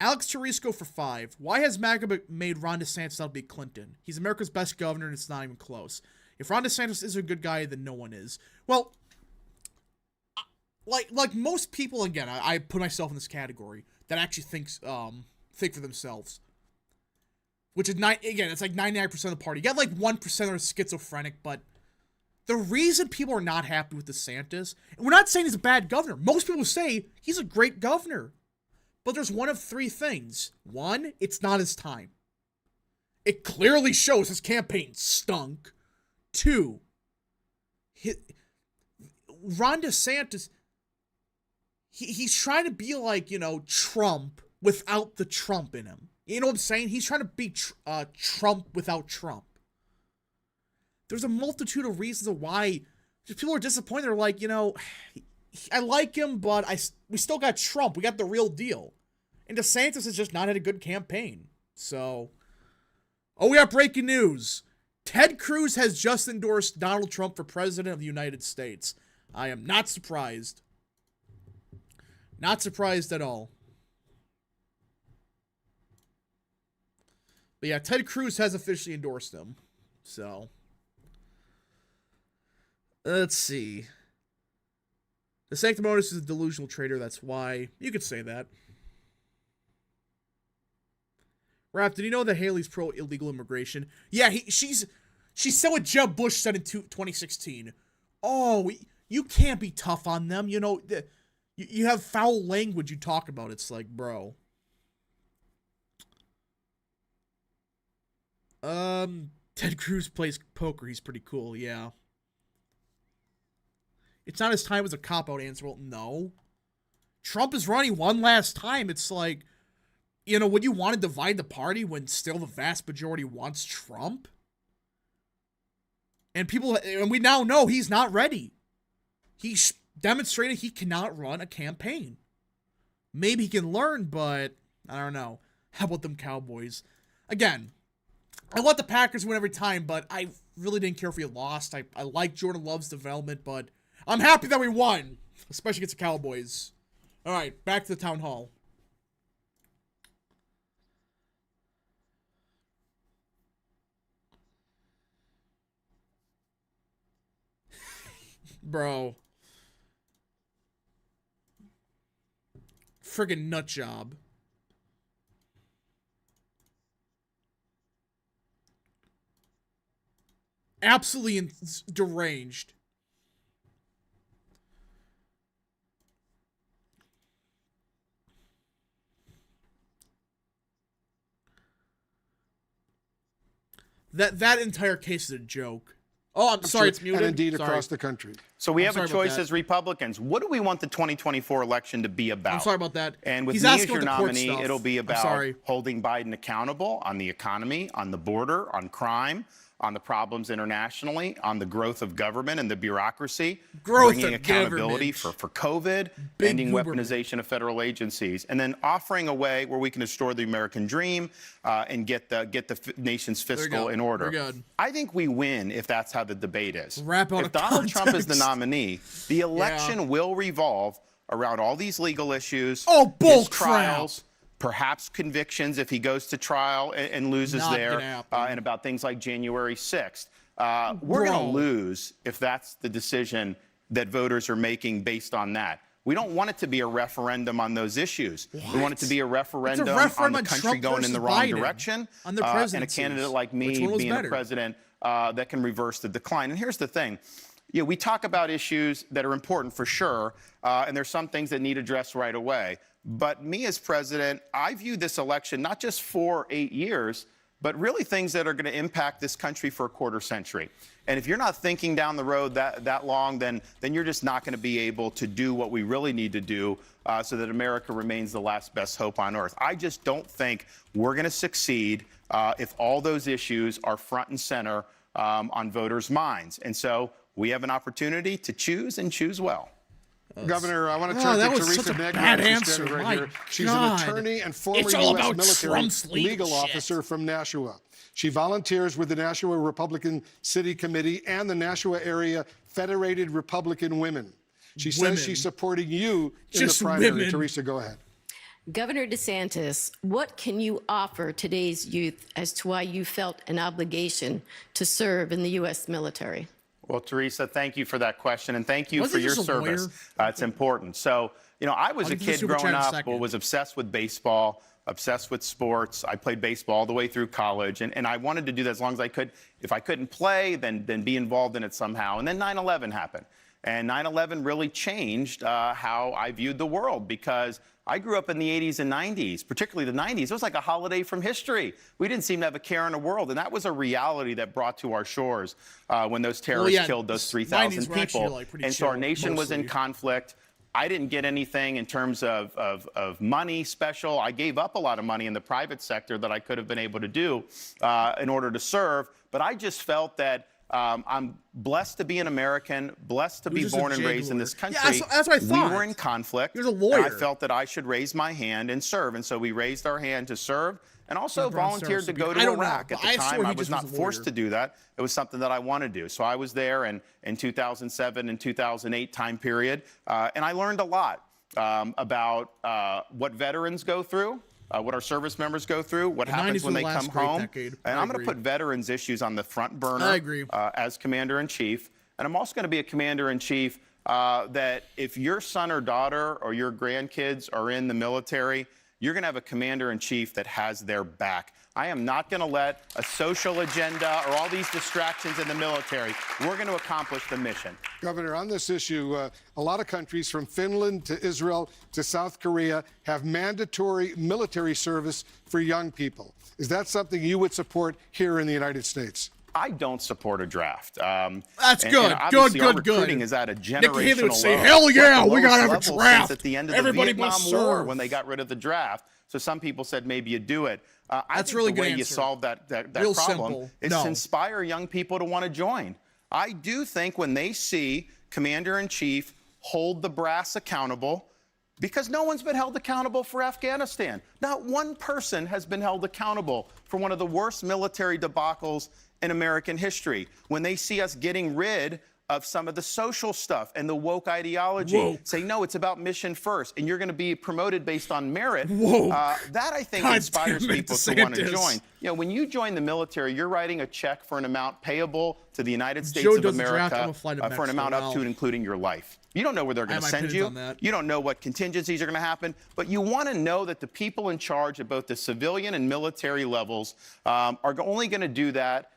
Alex Tarisco for 5. Why has MAGA made Ron DeSantis out to be Clinton? He's America's best governor and it's not even close. If Ron DeSantis is a good guy, then no one is. Well, like most people, again, I put myself in this category that actually think for themselves. Which is, again, it's like 99% of the party. You got like 1% are schizophrenic, but the reason people are not happy with DeSantis, and we're not saying he's a bad governor. Most people say he's a great governor. But there's one of 3 things. 1, it's not his time. It clearly shows his campaign stunk. 2, Ron DeSantis, he's trying to be like, Trump without the Trump in him. You know what I'm saying? He's trying to be Trump without Trump. There's a multitude of reasons of why people are disappointed. They're like, I like him, but we still got Trump. We got the real deal. And DeSantis has just not had a good campaign. So, oh, we got breaking news. Ted Cruz has just endorsed Donald Trump for president of the United States. I am not surprised. Not surprised at all. But yeah, Ted Cruz has officially endorsed him. So, let's see. The sanctimonious is a delusional traitor. That's why. You could say that. Raph, did you know that Haley's pro-illegal immigration? Yeah, she's said what Jeb Bush said in 2016. Oh, you can't be tough on them. You know, you have foul language you talk about. It's like, bro. Ted Cruz plays poker. He's pretty cool, yeah. It's not his time as a cop-out answer. Well, no. Trump is running one last time. It's like, you know, would you want to divide the party when still the vast majority wants Trump? And we now know he's not ready. He's demonstrated he cannot run a campaign. Maybe he can learn, but I don't know. How about them Cowboys? Again, I want the Packers to win every time, but I really didn't care if we lost. I like Jordan Love's development, but I'm happy that we won, especially against the Cowboys. All right, back to the town hall. Bro. Friggin' nut job. Absolutely deranged. That entire case is a joke. Oh, I'm sorry, it's muted. And indeed sorry. across the country. So we have a choice as Republicans. What do we want the 2024 election to be about? I'm sorry about that. And with He's me as asking your about the court nominee, stuff. it'll be I'm about sorry. holding Biden accountable on the economy, on the border, on crime, on the problems internationally, on the growth of government and the bureaucracy, bringing accountability for COVID, ending weaponization of federal agencies, and then offering a way where we can restore the American dream and get the nation's fiscal in order. I think we win if that's how the debate is. If Donald Trump is the nominee, the election will revolve around all these legal issues, his trials, perhaps convictions if he goes to trial and loses there, and about things like January 6th. We're going to lose if that's the decision that voters are making based on that. We don't want it to be a referendum on those issues. We want it to be a referendum on the country going in the wrong direction, and a candidate like me being a president that can reverse the decline. And here's the thing. You know, we talk about issues that are important for sure, and there's some things that need addressed right away. But me as president, I view this election not just for 8 years, but really things that are going to impact this country for a quarter century. And if you're not thinking down the road that long, then you're just not going to be able to do what we really need to do so that America remains the last best hope on earth. I just don't think we're going to succeed if all those issues are front and center on voters' minds. And so we have an opportunity to choose and choose well. Governor, I want to turn to Teresa Negron, right here. She's an attorney and former U.S. military legal officer from Nashua. She volunteers with the Nashua Republican City Committee and the Nashua Area Federated Republican Women. She says she's supporting you in the primary. Teresa, go ahead. Governor DeSantis, what can you offer today's youth as to why you felt an obligation to serve in the U.S. military? Well, Teresa, thank you for that question, and thank you for your service. It's important. So, you know, I was a kid growing up who was obsessed with baseball, obsessed with sports. I played baseball all the way through college, and I wanted to do that as long as I could. If I couldn't play, then be involved in it somehow. And then 9/11 happened. And 9/11 really changed how I viewed the world, because I grew up in the 80s and 90s, particularly the 90s. It was like a holiday from history. We didn't seem to have a care in the world. And that was a reality that brought to our shores when those terrorists killed those 3,000 people. And so our nation was in conflict. I didn't get anything in terms of money special. I gave up a lot of money in the private sector that I could have been able to do in order to serve. But I just felt that I'm blessed to be an American, blessed to be born and raised in this country. Yeah, that's what I thought. We were in conflict. He was a lawyer. And I felt that I should raise my hand and serve. And so we raised our hand to serve and also volunteered to go to Iraq. At the time, I was not forced to do that. It was something that I wanted to do. So I was there in 2007 and 2008 time period. And I learned a lot about what veterans go through. What our service members go through, what happens when they come home. And I'm going to put veterans issues on the front burner. I agree. As Commander-in-Chief. And I'm also going to be a Commander-in-Chief that if your son or daughter or your grandkids are in the military, you're going to have a Commander-in-Chief that has their back. I am not going to let a social agenda or all these distractions in the military. We're going to accomplish the mission. Governor, on this issue, a lot of countries from Finland to Israel to South Korea have mandatory military service for young people. Is that something you would support here in the United States? I don't support a draft. That's good. Good. Recruiting is at a generational Nikki Haley would say, low. hell yeah, It's we got to have a level draft. Since at the end of Everybody the Vietnam must War serve. when they got rid of the draft. So some people said maybe you do it. That's I really think the good way you answer. solve that Real problem simple. is to inspire young people to want to join. I do think when they see Commander-in-Chief hold the brass accountable, because no one's been held accountable for Afghanistan. Not one person has been held accountable for one of the worst military debacles in American history. When they see us getting rid of some of the social stuff and the woke ideology, say, no, it's about mission first, and you're going to be promoted based on merit. That, I think, inspires people to want to join. You know, when you join the military, you're writing a check for an amount payable to the United States of America for an amount up to and including your life. You don't know where they're going to send you. You don't know what contingencies are going to happen. But you want to know that the people in charge at both the civilian and military levels are only going to do that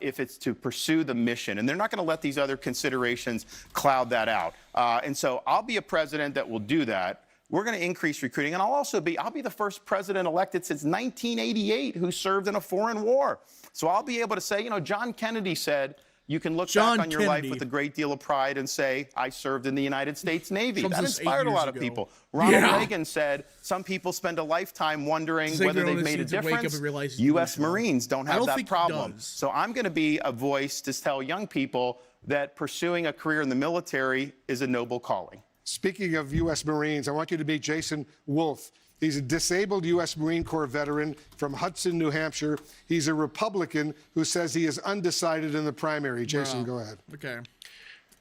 if it's to pursue the mission. And they're not going to let these other considerations cloud that out. And so I'll be a president that will do that. We're going to increase recruiting. And I'll be the first president elected since 1988 who served in a foreign war. So I'll be able to say, you know, John Kennedy said, you can look back on your life with a great deal of pride and say, I served in the United States Navy. That inspired a lot of people. Ronald Reagan said, some people spend a lifetime wondering whether they've made a difference. U.S. Marines don't have that problem. So I'm going to be a voice to tell young people that pursuing a career in the military is a noble calling. Speaking of U.S. Marines, I want you to meet Jason Wolf. He's a disabled U.S. Marine Corps veteran from Hudson, New Hampshire. He's a Republican who says he is undecided in the primary. Jason, go ahead. Okay.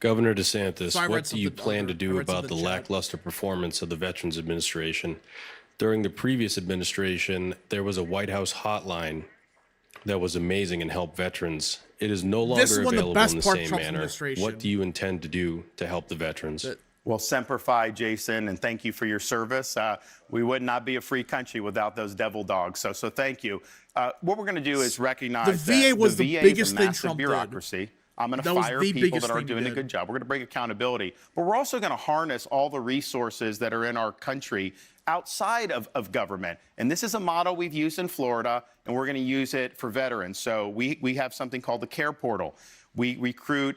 Governor DeSantis, what do you plan to do about the lackluster performance of the Veterans Administration? During the previous administration, there was a White House hotline that was amazing and helped veterans. It is no longer available in the same manner. What do you intend to do to help the veterans? Well, Semper Fi, Jason, and thank you for your service. We would not be a free country without those devil dogs. So thank you. What we're going to do is recognize the VA was the biggest thing Trump bureaucracy. I'm going to fire people that are doing a good job. We're going to bring accountability. But we're also going to harness all the resources that are in our country outside of government. And this is a model we've used in Florida, and we're going to use it for veterans. So we have something called the Care Portal. We recruit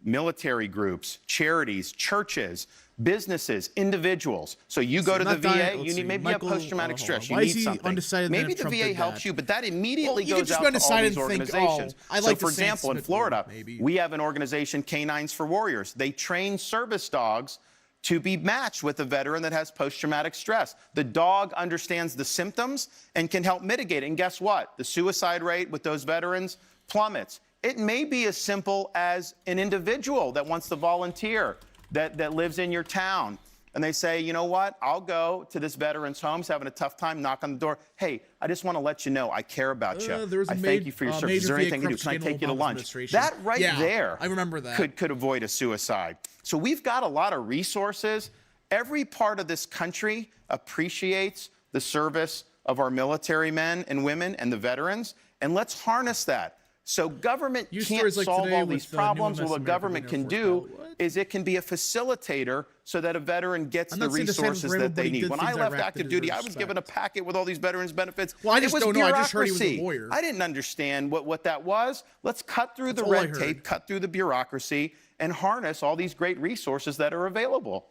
military groups, charities, churches, businesses, individuals. So you go to the VA, you need maybe a post-traumatic stress, you need something. Maybe the VA helps you, but that immediately goes out to all these organizations. So for example, in Florida, we have an organization, Canines for Warriors. They train service dogs to be matched with a veteran that has post-traumatic stress. The dog understands the symptoms and can help mitigate it. And guess what? The suicide rate with those veterans plummets. It may be as simple as an individual that wants to volunteer, that lives in your town. And they say, you know what, I'll go to this veteran's home, he's having a tough time, knock on the door. Hey, I just want to let you know I care about you. I thank you for your service. Is there anything I can do? Can I take you to lunch? That right there I remember that. could avoid a suicide. So we've got a lot of resources. Every part of this country appreciates the service of our military men and women and the veterans. And let's harness that. So government can't solve all these problems. What government can do is it can be a facilitator so that a veteran gets the resources that they need. When I left active duty, I was given a packet with all these veterans benefits. Well, I just don't know. I just heard he was a bureaucracy. lawyer. I didn't understand what that was. Let's cut through the red tape, cut through the bureaucracy, and harness all these great resources that are available.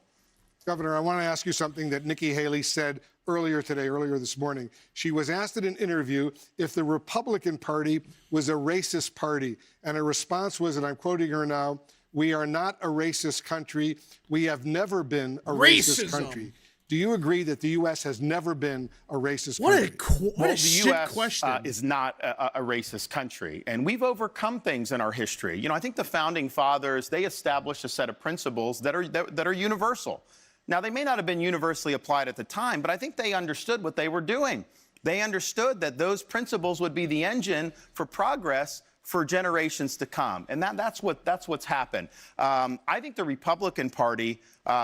Governor, I want to ask you something that Nikki Haley said earlier this morning. She was asked in an interview if the Republican Party was a racist party. And her response was, and I'm quoting her now, "We are not a racist country. We have never been a racist country." Do you agree that the U.S. has never been a racist country? Well, the U.S. Is not a racist country, and we've overcome things in our history. You know, I think the founding fathers, they established a set of principles that are universal. Now, they may not have been universally applied at the time, but I think they understood what they were doing. They understood that those principles would be the engine for progress for generations to come, and that's what's happened. I think the Republican Party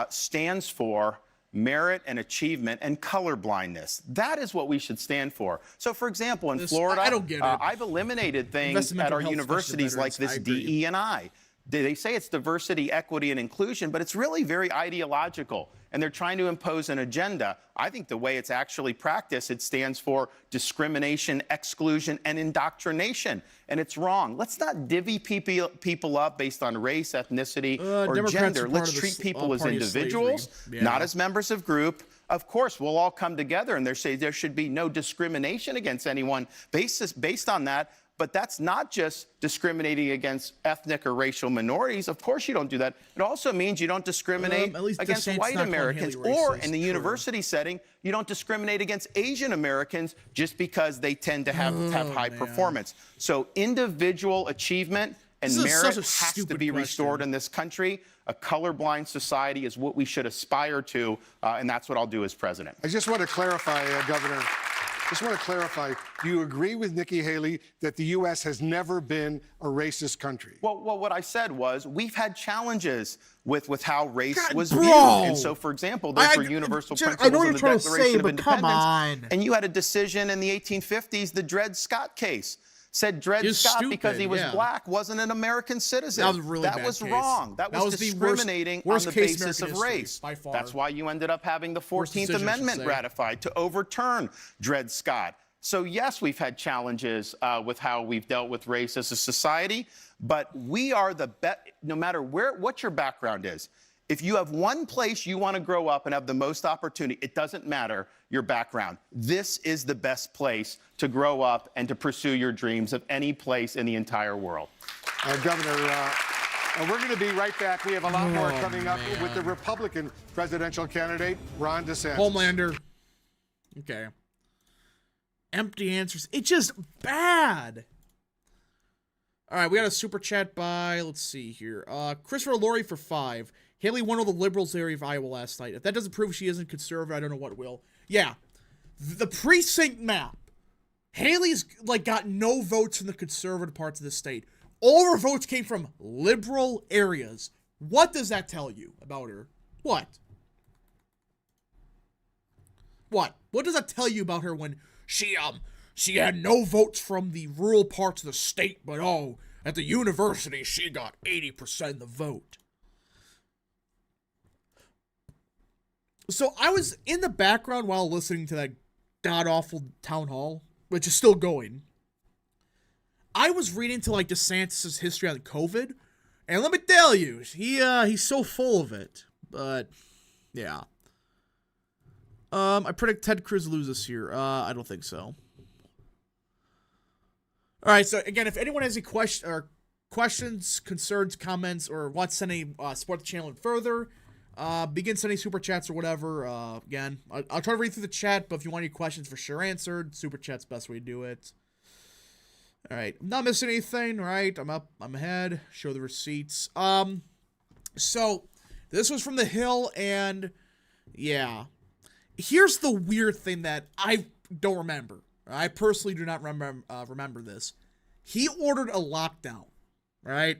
stands for merit and achievement and colorblindness. That is what we should stand for. So, for example, in Florida, I don't get it. I've eliminated things at our universities like this DE&I. They say it's diversity, equity, and inclusion, but it's really very ideological, and they're trying to impose an agenda. I think the way it's actually practiced, it stands for discrimination, exclusion, and indoctrination, and it's wrong. Let's not divvy people up based on race, ethnicity, or gender. Let's treat people as individuals, not as members of group. Of course, we'll all come together, and there should be no discrimination against anyone based on that. But that's not just discriminating against ethnic or racial minorities. Of course you don't do that. It also means you don't discriminate against white Americans. Or in the university setting, you don't discriminate against Asian Americans just because they tend to have high performance. So individual achievement and merit has to be restored in this country. A colorblind society is what we should aspire to, and that's what I'll do as president. I just want to clarify, Governor. Do you agree with Nikki Haley that the U.S. has never been a racist country? Well, what I said was we've had challenges with how race was viewed. And so, for example, those were universal principles in the Declaration of Independence. And you had a decision in the 1850s, the Dred Scott case. Said Dred Scott, because he was black, wasn't an American citizen. That was really That was wrong. That was discriminating on the basis of race. By far. That's why you ended up having the 14th Amendment ratified to overturn Dred Scott. So yes, we've had challenges with how we've dealt with race as a society, but we are the best, no matter what your background is. If you have one place you want to grow up and have the most opportunity, it doesn't matter your background. This is the best place to grow up and to pursue your dreams of any place in the entire world. Governor, we're going to be right back. We have a lot more coming up with the Republican presidential candidate, Ron DeSantis. Homelander. Okay. Empty answers. It's just bad. All right, we got a super chat by, let's see here. Christopher Laurie for 5. Haley won all the Liberals area of Iowa last night. If that doesn't prove she isn't conservative, I don't know what will. Yeah. The precinct map. Haley's, got no votes from the conservative parts of the state. All her votes came from liberal areas. What does that tell you about her? What? What does that tell you about her when she had no votes from the rural parts of the state, but at the university she got 80% of the vote? So I was in the background while listening to that god-awful town hall, which is still going. I was reading to DeSantis' history on COVID, and let me tell you, he's so full of it. But yeah. I predict Ted Cruz loses here. I don't think so. All right, so again, if anyone has any questions, concerns, comments, or wants to send any support the channel further, begin sending super chats or whatever. Again, I'll try to read through the chat, but if you want any questions for sure answered, super chat's the best way to do it. All right, I'm not missing anything, right? I'm up, I'm ahead. Show the receipts. So this was from The Hill, and yeah. Here's the weird thing that I don't remember. I personally do not remember this. He ordered a lockdown, right?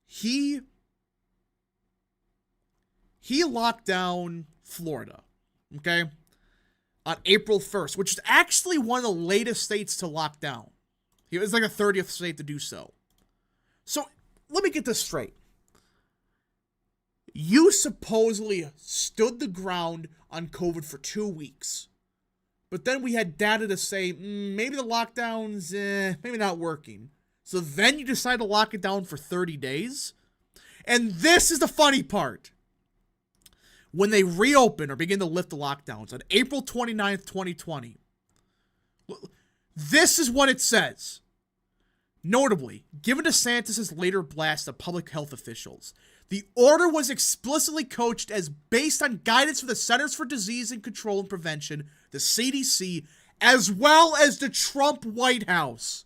He locked down Florida, okay, on April 1st, which is actually one of the latest states to lock down. It was the 30th state to do so. So let me get this straight. You supposedly stood the ground on COVID for 2 weeks. But then we had data to say, maybe the lockdown's maybe not working. So then you decide to lock it down for 30 days? And this is the funny part. When they reopen or begin to lift the lockdowns on April 29th, 2020, this is what it says. Notably, given DeSantis' later blast of public health officials, the order was explicitly couched as based on guidance from the Centers for Disease and Control and Prevention, the CDC, as well as the Trump White House.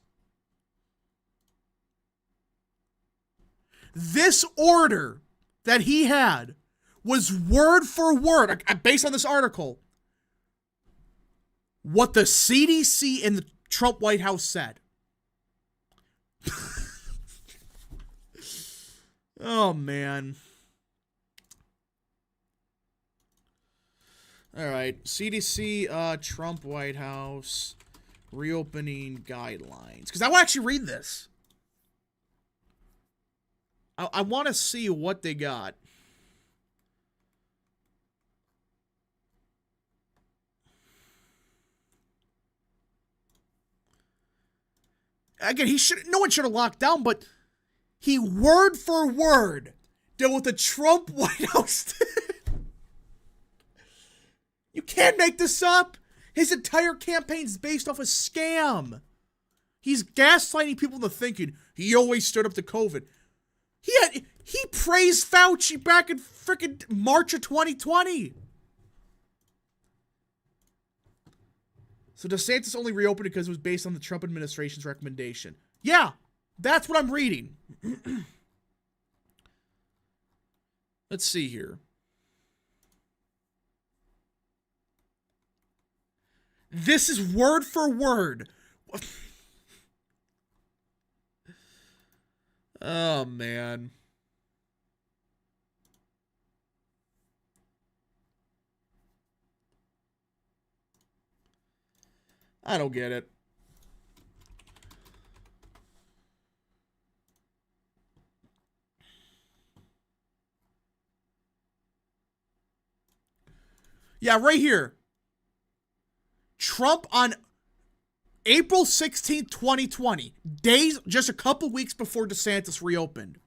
This order that he had was word for word, based on this article, what the CDC and the Trump White House said. Oh, man. All right. CDC, Trump White House, reopening guidelines. Because I want to actually read this. I want to see what they got. Again, no one should have locked down, but he word for word did what the Trump White House did. You can't make this up. His entire campaign's based off a scam. He's gaslighting people into thinking he always stood up to COVID. He praised Fauci back in frickin' March of 2020. So DeSantis only reopened because it was based on the Trump administration's recommendation. Yeah, that's what I'm reading. Let's see here. This is word for word. Oh, man. I don't get it. Yeah, right here. Trump on April 16th, 2020, just a couple weeks before DeSantis reopened,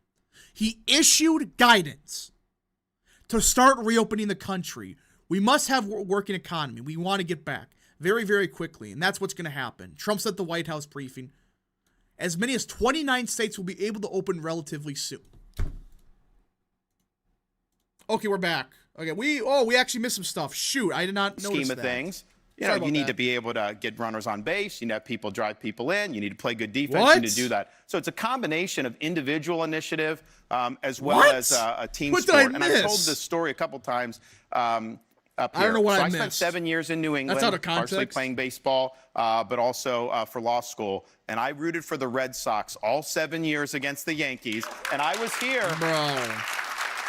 he issued guidance to start reopening the country. We must have a working economy. We want to get back very, very quickly, and that's what's going to happen. Trump said at the White House briefing, as many as 29 states will be able to open relatively soon. Okay, we're back. Okay, we actually missed some stuff. Shoot, I did not notice scheme of that. Things. You need to be able to get runners on base. You need to have people drive people in. You need to play good defense. You need to do that. So it's a combination of individual initiative as well as a team sport. And I told this story a couple times up here. I don't know what I missed. I spent 7 years in New England, That's out of context. partially playing baseball, but also for law school. And I rooted for the Red Sox all 7 years against the Yankees. And I was here. Bro.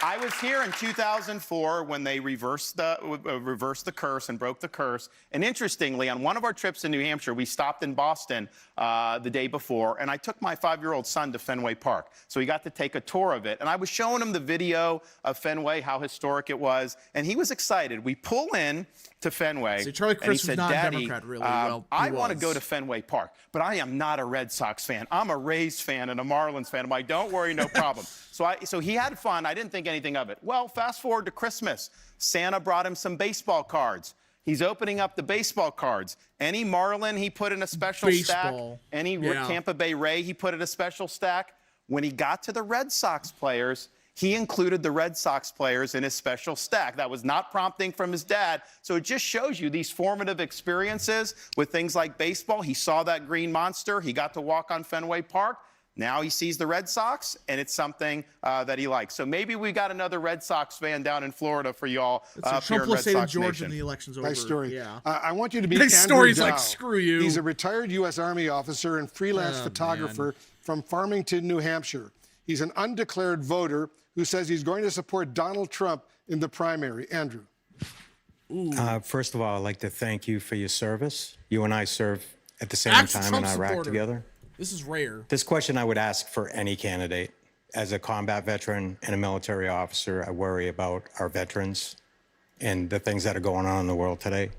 I was here in 2004 when they reversed the curse and broke the curse. And interestingly, on one of our trips in New Hampshire, we stopped in Boston the day before, and I took my 5-year-old son to Fenway Park. So he got to take a tour of it. And I was showing him the video of Fenway, how historic it was, and he was excited. We pull in to Fenway, See, Charlie and he Crist was said, not a Daddy, Democrat, really. Well, I want to go to Fenway Park, but I am not a Red Sox fan. I'm a Rays fan and a Marlins fan. I'm like, don't worry, no problem. So he had fun. I didn't think anything of it. Well, fast forward to Christmas. Santa brought him some baseball cards. He's opening up the baseball cards. Any Marlin, he put in a special stack. Any Tampa Bay Ray, he put in a special stack. When he got to the Red Sox players, he included the Red Sox players in his special stack. That was not prompting from his dad. So it just shows you these formative experiences with things like baseball. He saw that green monster. He got to walk on Fenway Park. Now he sees the Red Sox, and it's something that he likes. So maybe we got another Red Sox fan down in Florida for y'all up here in Red Sox Nation. The election's over. Nice story. Yeah. I want you to meet His Andrew story's Dow. like, screw you. He's a retired U.S. Army officer and freelance photographer from Farmington, New Hampshire. He's an undeclared voter who says he's going to support Donald Trump in the primary. Andrew. First of all, I'd like to thank you for your service. You and I served at the same time in Iraq together. This is rare. This question I would ask for any candidate. As a combat veteran and a military officer, I worry about our veterans and the things that are going on in the world today.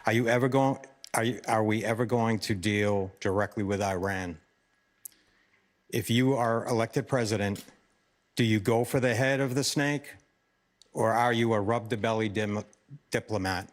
Are we ever going to deal directly with Iran? If you are elected president, Do you go for the head of the snake, or are you a rub-the-belly diplomat?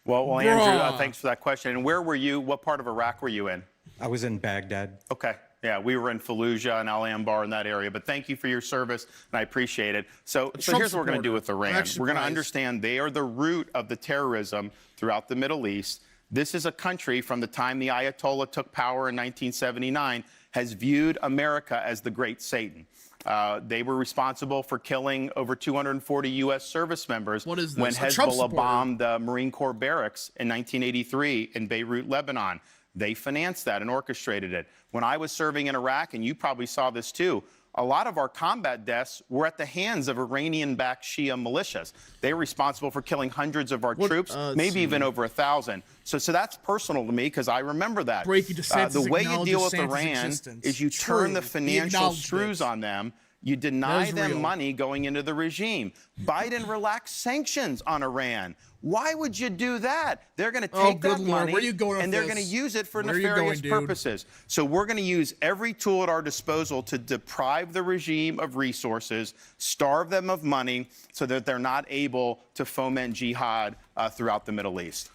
Well, Andrew, thanks for that question. And where were you? What part of Iraq were you in? I was in Baghdad. Okay. Yeah, we were in Fallujah and Al Anbar in that area. But thank you for your service, and I appreciate it. So here's what we're going to do with Iran. We're going to understand they are the root of the terrorism throughout the Middle East. This is a country from the time the Ayatollah took power in 1979 has viewed America as the great Satan. They were responsible for killing over 240 U.S. service members when Hezbollah bombed the Marine Corps barracks in 1983 in Beirut, Lebanon. They financed that and orchestrated it. When I was serving in Iraq, and you probably saw this too, a lot of our combat deaths were at the hands of Iranian-backed Shia militias. They were responsible for killing hundreds of our troops, maybe even over 1,000. So that's personal to me because I remember that. The way you deal with Iran is you turn the financial screws on them. You deny them money going into the regime. Biden relaxed sanctions on Iran. Why would you do that? They're going to take that money and they're going to use it for nefarious purposes. So we're going to use every tool at our disposal to deprive the regime of resources, starve them of money, so that they're not able to foment jihad throughout the Middle East.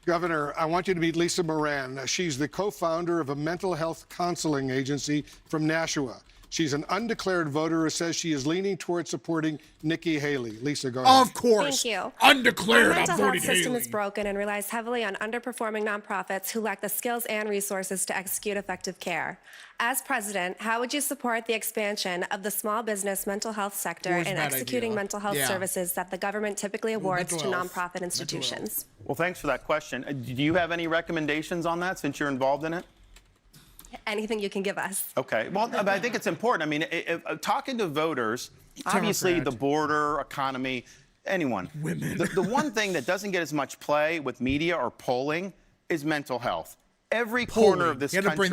Governor, I want you to meet Lisa Moran. She's the co-founder of a mental health counseling agency from Nashua. She's an undeclared voter who says she is leaning towards supporting Nikki Haley. Lisa, go ahead. Of course. Thank you. Undeclared, Our mental health system Haley. is broken and relies heavily on underperforming nonprofits who lack the skills and resources to execute effective care. As president, how would you support the expansion of the small business mental health sector in executing mental health services that the government typically awards to nonprofit institutions? Well, thanks for that question. Do you have any recommendations on that since you're involved in it? Anything you can give us. Okay. Well, I think it's important. I mean, talking to voters, obviously the border, economy, anyone. Women. The one thing that doesn't get as much play with media or polling is mental health. Every corner of this country,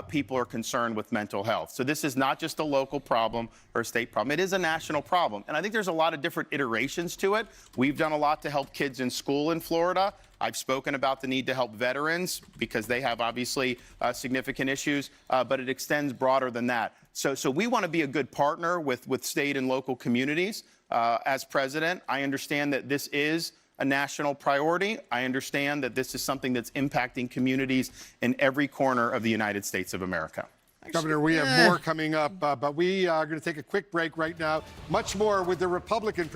people are concerned with mental health. So this is not just a local problem or a state problem. It is a national problem. And I think there's a lot of different iterations to it. We've done a lot to help kids in school in Florida. I've spoken about the need to help veterans because they have obviously significant issues, but it extends broader than that. So we want to be a good partner with state and local communities. As president, I understand that this is a national priority. I understand that this is something that's impacting communities in every corner of the United States of America. Governor, we have more coming up, but we are going to take a quick break right now. Much more with the Republican.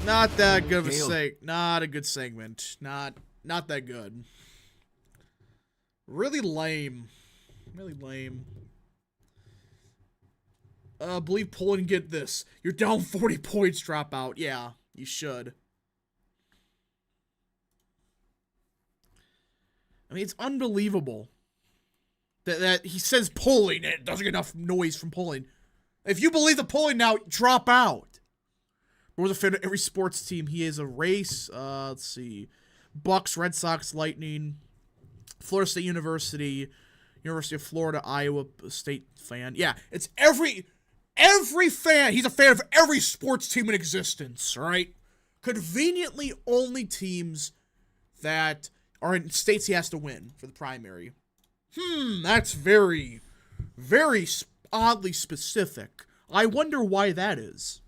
Not that good of a not a good segment. Not that good. Really lame. Really lame. Believe polling, get this. You're down 40 points, drop out. Yeah, you should. I mean, it's unbelievable that he says polling and it doesn't get enough noise from polling. If you believe the polling now, drop out. We're a fan of every sports team. He is a race. Let's see. Bucks, Red Sox, Lightning, Florida State University, University of Florida, Iowa State fan. Yeah, it's every fan. He's a fan of every sports team in existence, all right? Conveniently only teams that are in states he has to win for the primary. That's very, very oddly specific. I wonder why that is.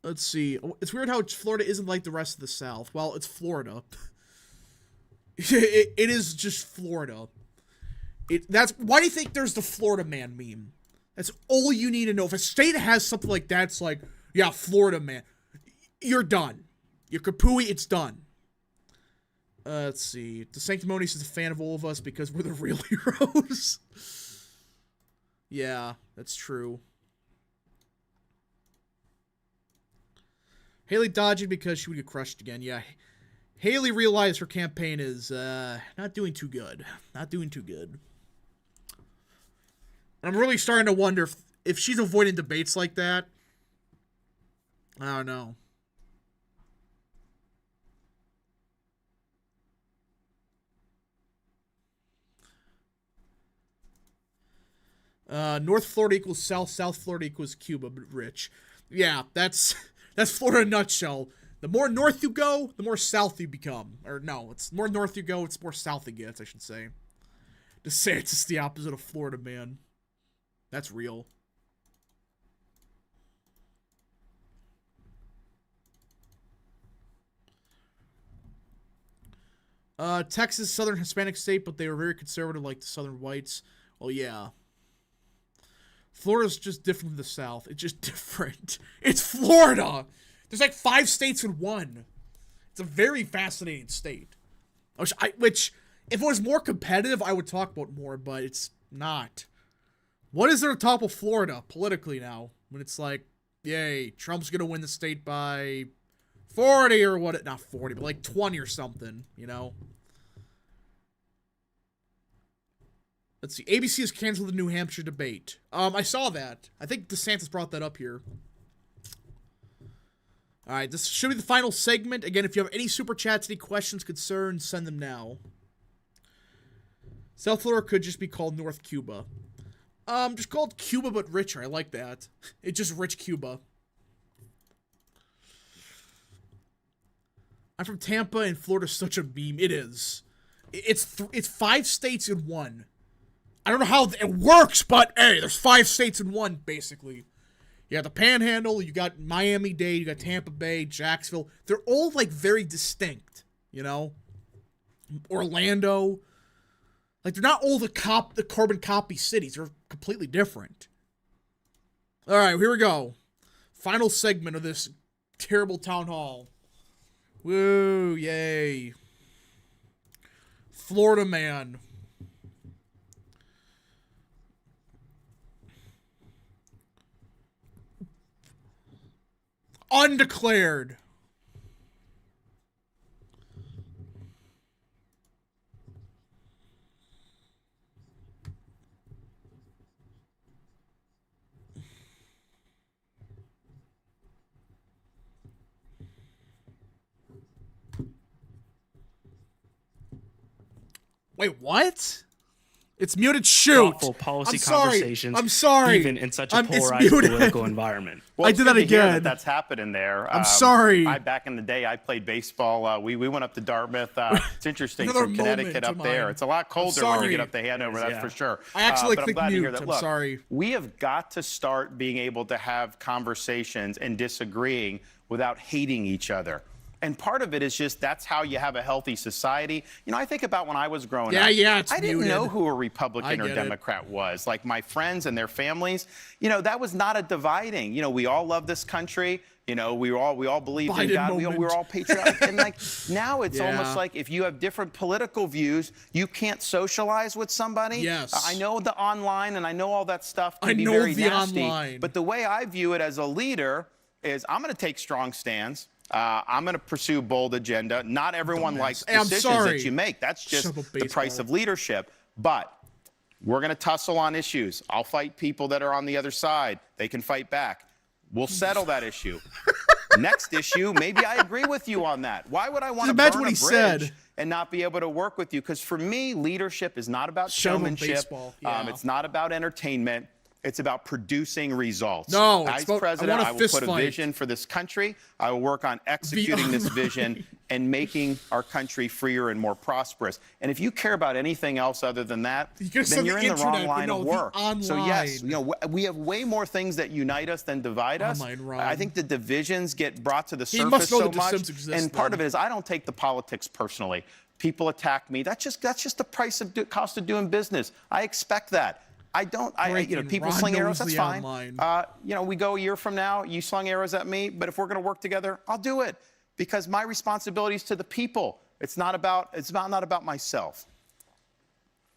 Let's see. It's weird how Florida isn't like the rest of the South. Well, it's Florida. It is just Florida. That's why do you think there's the Florida man meme? That's all you need to know. If a state has something like that, it's like, yeah, Florida man. You're done. You're kapooey, it's done. Let's see. The Sanctimonious is a fan of all of us because we're the real heroes. Yeah, that's true. Haley dodging because she would get crushed again. Yeah, Haley realized her campaign is not doing too good. Not doing too good. I'm really starting to wonder if she's avoiding debates like that. I don't know. North Florida equals South. South Florida equals Cuba, but rich. Yeah, that's Florida in a nutshell. The more north you go, the more south you become. Or no, it's more north you go, it's more south it gets, I should say. DeSantis is the opposite of Florida, man. That's real. Texas, southern Hispanic state, but they were very conservative like the southern whites. Well, yeah. Florida's just different from the South. It's just different. It's Florida! There's like 5 states in one. It's a very fascinating state. Which, if it was more competitive, I would talk about more, but it's not. What is there to top of Florida politically now? When it's like, yay, Trump's gonna win the state by 40 or what? Not 40, but like 20 or something, you know? Let's see. ABC has canceled the New Hampshire debate. I saw that. I think DeSantis brought that up here. All right, this should be the final segment. Again, if you have any super chats, any questions, concerns, send them now. South Florida could just be called North Cuba. Just called Cuba but richer. I like that. It's just rich Cuba. I'm from Tampa, and Florida's such a meme. It is. It's 5 states in one. I don't know how it works, but hey, there's 5 states in one, basically. You got the Panhandle, you got Miami-Dade, you got Tampa Bay, Jacksonville. They're all, like, very distinct, you know? Orlando. Like, they're not all the carbon copy cities. They're completely different. All right, here we go. Final segment of this terrible town hall. Woo, yay. Florida man. Undeclared. Wait, what? It's muted. Shoot. Thoughtful policy I'm sorry. conversations. I'm sorry. Even in such a polarized political environment. Well, I did that again. That's happening there. I'm sorry. Back in the day, I played baseball. We went up to Dartmouth. It's interesting from Connecticut up there. It's a lot colder when you get up to Hanover. That's for sure. I actually but clicked I'm glad to hear mute. that. I'm Look, sorry. We have got to start being able to have conversations and disagreeing without hating each other. And part of it is just that's how you have a healthy society. You know, I think about when I was growing up. It's I didn't muted. know who a Republican or Democrat was. Like my friends and their families, you know, that was not a dividing. You know, we all love this country. You know, we all believed in God. We were all patriotic. And like now it's almost like if you have different political views, you can't socialize with somebody. Yes. I know the online and I know all that stuff can be very nasty. Online. But the way I view it as a leader is I'm going to take strong stands. I'm going to pursue bold agenda. Not everyone likes decisions that you make. That's just the price of leadership. But we're going to tussle on issues. I'll fight people that are on the other side. They can fight back. We'll settle that issue. Next issue, maybe I agree with you on that. Why would I want to burn a bridge and not be able to work with you? Because for me, leadership is not about showmanship. It's not about entertainment. It's about producing results. No, as president, I will put a vision for this country. I will work on executing this vision and making our country freer and more prosperous. And if you care about anything else other than that, then you're in the wrong line of work. So yes, you know, we have way more things that unite us than divide us. I think the divisions get brought to the surface so much. And part of it is I don't take the politics personally. People attack me. That's just the price of cost of doing business. I expect that. You know, people sling arrows, that's fine. You know, we go a year from now, you slung arrows at me, but if we're going to work together, I'll do it because my responsibility is to the people. It's not about myself.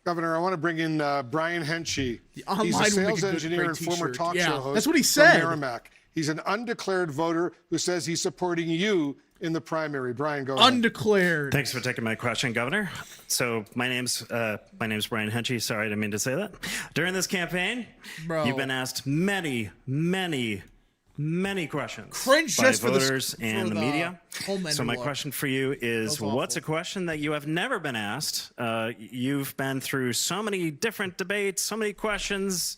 Governor, I want to bring in Brian Henschke. He's a Online sales engineer and former talk show host. That's what he said. From Merrimack. He's an undeclared voter who says he's supporting you in the primary. Brian, go ahead. Undeclared. Thanks for taking my question, Governor. So my name's Brian Henschke. Sorry, I didn't mean to say that. During this campaign, you've been asked many many questions Cringe by just for voters the, and for the media. Homelander So my look. question for you is, That was what's a awful. question that you have never been asked? You've been through so many different debates, so many questions,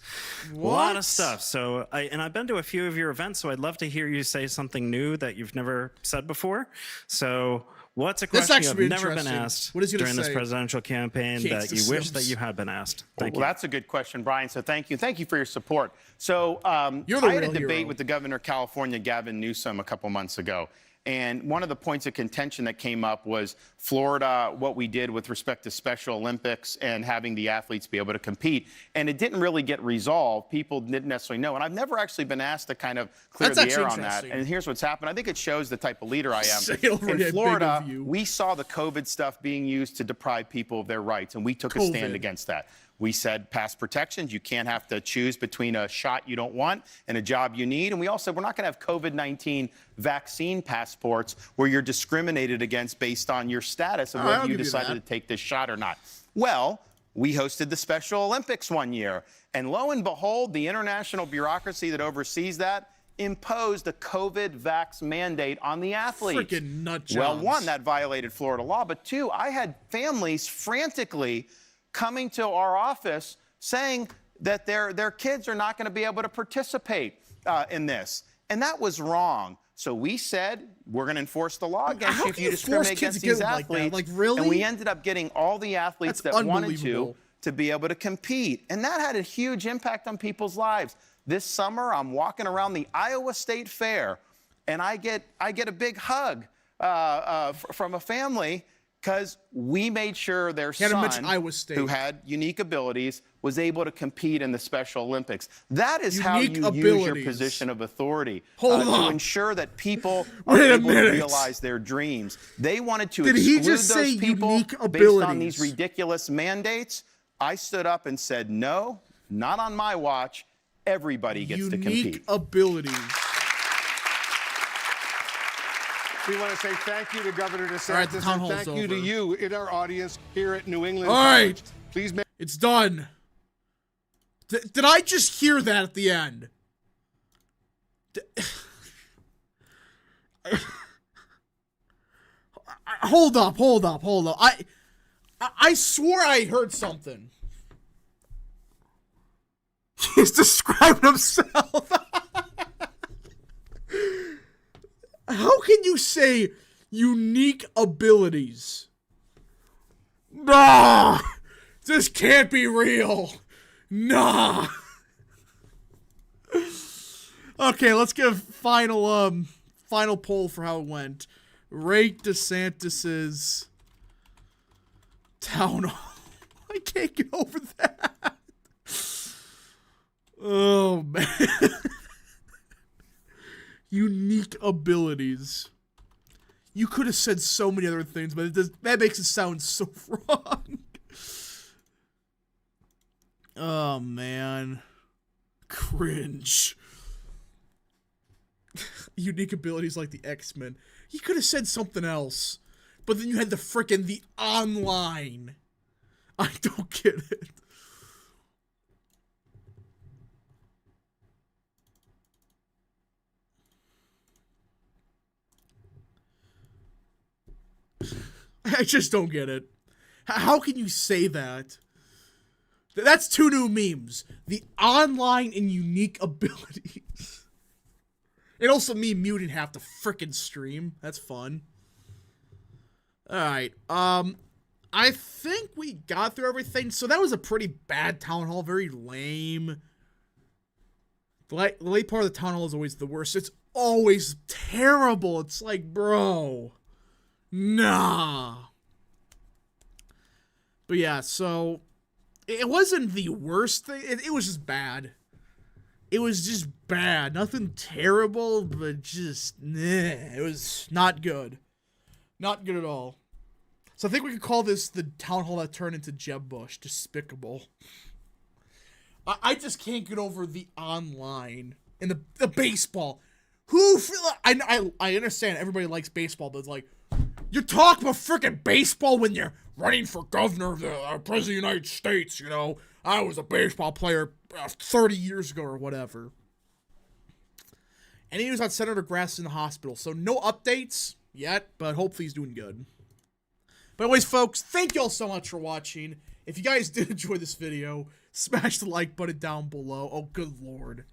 a lot of stuff. So, I've been to a few of your events, so I'd love to hear you say something new that you've never said before. So what's a question you have never been asked during this presidential campaign that you wish that you had been asked? Thank you. Well, that's a good question, Brian. So thank you. Thank you for your support. So You're the I had a real debate hero. with the governor of California, Gavin Newsom, a couple months ago. And one of the points of contention that came up was Florida, what we did with respect to Special Olympics and having the athletes be able to compete. And it didn't really get resolved. People didn't necessarily know. And I've never actually been asked to kind of clear the air on that. And here's what's happened. I think it shows the type of leader I am. In Florida, we saw the COVID stuff being used to deprive people of their rights, and we took a stand against that. We said past protections, you can't have to choose between a shot you don't want and a job you need. And we also said we're not going to have COVID-19 vaccine passports where you're discriminated against based on your status of whether you decided to take this shot or not. Well, we hosted the Special Olympics one year. And lo and behold, the international bureaucracy that oversees that imposed a COVID vax mandate on the athletes. Freaking nut jobs. Well, one, that violated Florida law. But two, I had families frantically coming to our office saying that their kids are not going to be able to participate in this. And that was wrong. So we said, we're going to enforce the law against you if you discriminate against these athletes. Like, really? And we ended up getting all the athletes that wanted to be able to compete. And that had a huge impact on people's lives. This summer, I'm walking around the Iowa State Fair, and I get a big hug from a family because we made sure their son, who had unique abilities, was able to compete in the Special Olympics. That is how you use your position of authority to ensure that people are able to realize their dreams. They wanted to exclude those people based on these ridiculous mandates. I stood up and said, no, not on my watch. Everybody gets to compete. Unique abilities. We want to say thank you to Governor DeSantis. All right, the town and hall's thank you to over. you in our audience here at New England. All right. Please make It's done. Did I just hear that at the end? Hold up. I swore I heard something. He's describing himself. How can you say unique abilities? Nah, this can't be real. Nah. Okay, let's give final poll for how it went. Rate DeSantis's town hall. I can't get over that. Oh man. Unique abilities. You could have said so many other things, but that makes it sound so wrong. Oh, man. Cringe. Unique abilities like the X-Men. You could have said something else, but then you had the online. I don't get it. I just don't get it. How can you say that? That's two new memes. The online and unique abilities. And also me muting half the frickin' stream. That's fun. Alright. I think we got through everything. So that was a pretty bad town hall. Very lame. The late part of the town hall is always the worst. It's always terrible. It's like, bro. Nah. But yeah, so it wasn't the worst thing. It was just bad. It was just bad. Nothing terrible, but just, it was not good. Not good at all. So I think we could call this the town hall that turned into Jeb Bush. Despicable. I just can't get over the online and the baseball. I understand everybody likes baseball, but it's like, you're talking about freaking baseball when you're running for governor of the president of the United States, you know. I was a baseball player 30 years ago or whatever. Any news on Senator Grass in the hospital? So no updates yet, but hopefully he's doing good. But anyways, folks, thank you all so much for watching. If you guys did enjoy this video, smash the like button down below. Oh, good lord.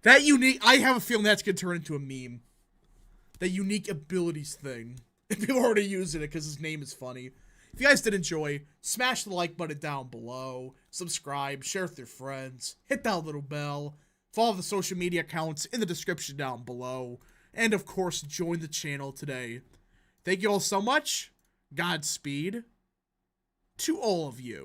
That unique... I have a feeling that's going to turn into a meme. That unique abilities thing. People are already using it because his name is funny. If you guys did enjoy, smash the like button down below. Subscribe, share with your friends. Hit that little bell. Follow the social media accounts in the description down below. And, of course, join the channel today. Thank you all so much. Godspeed to all of you.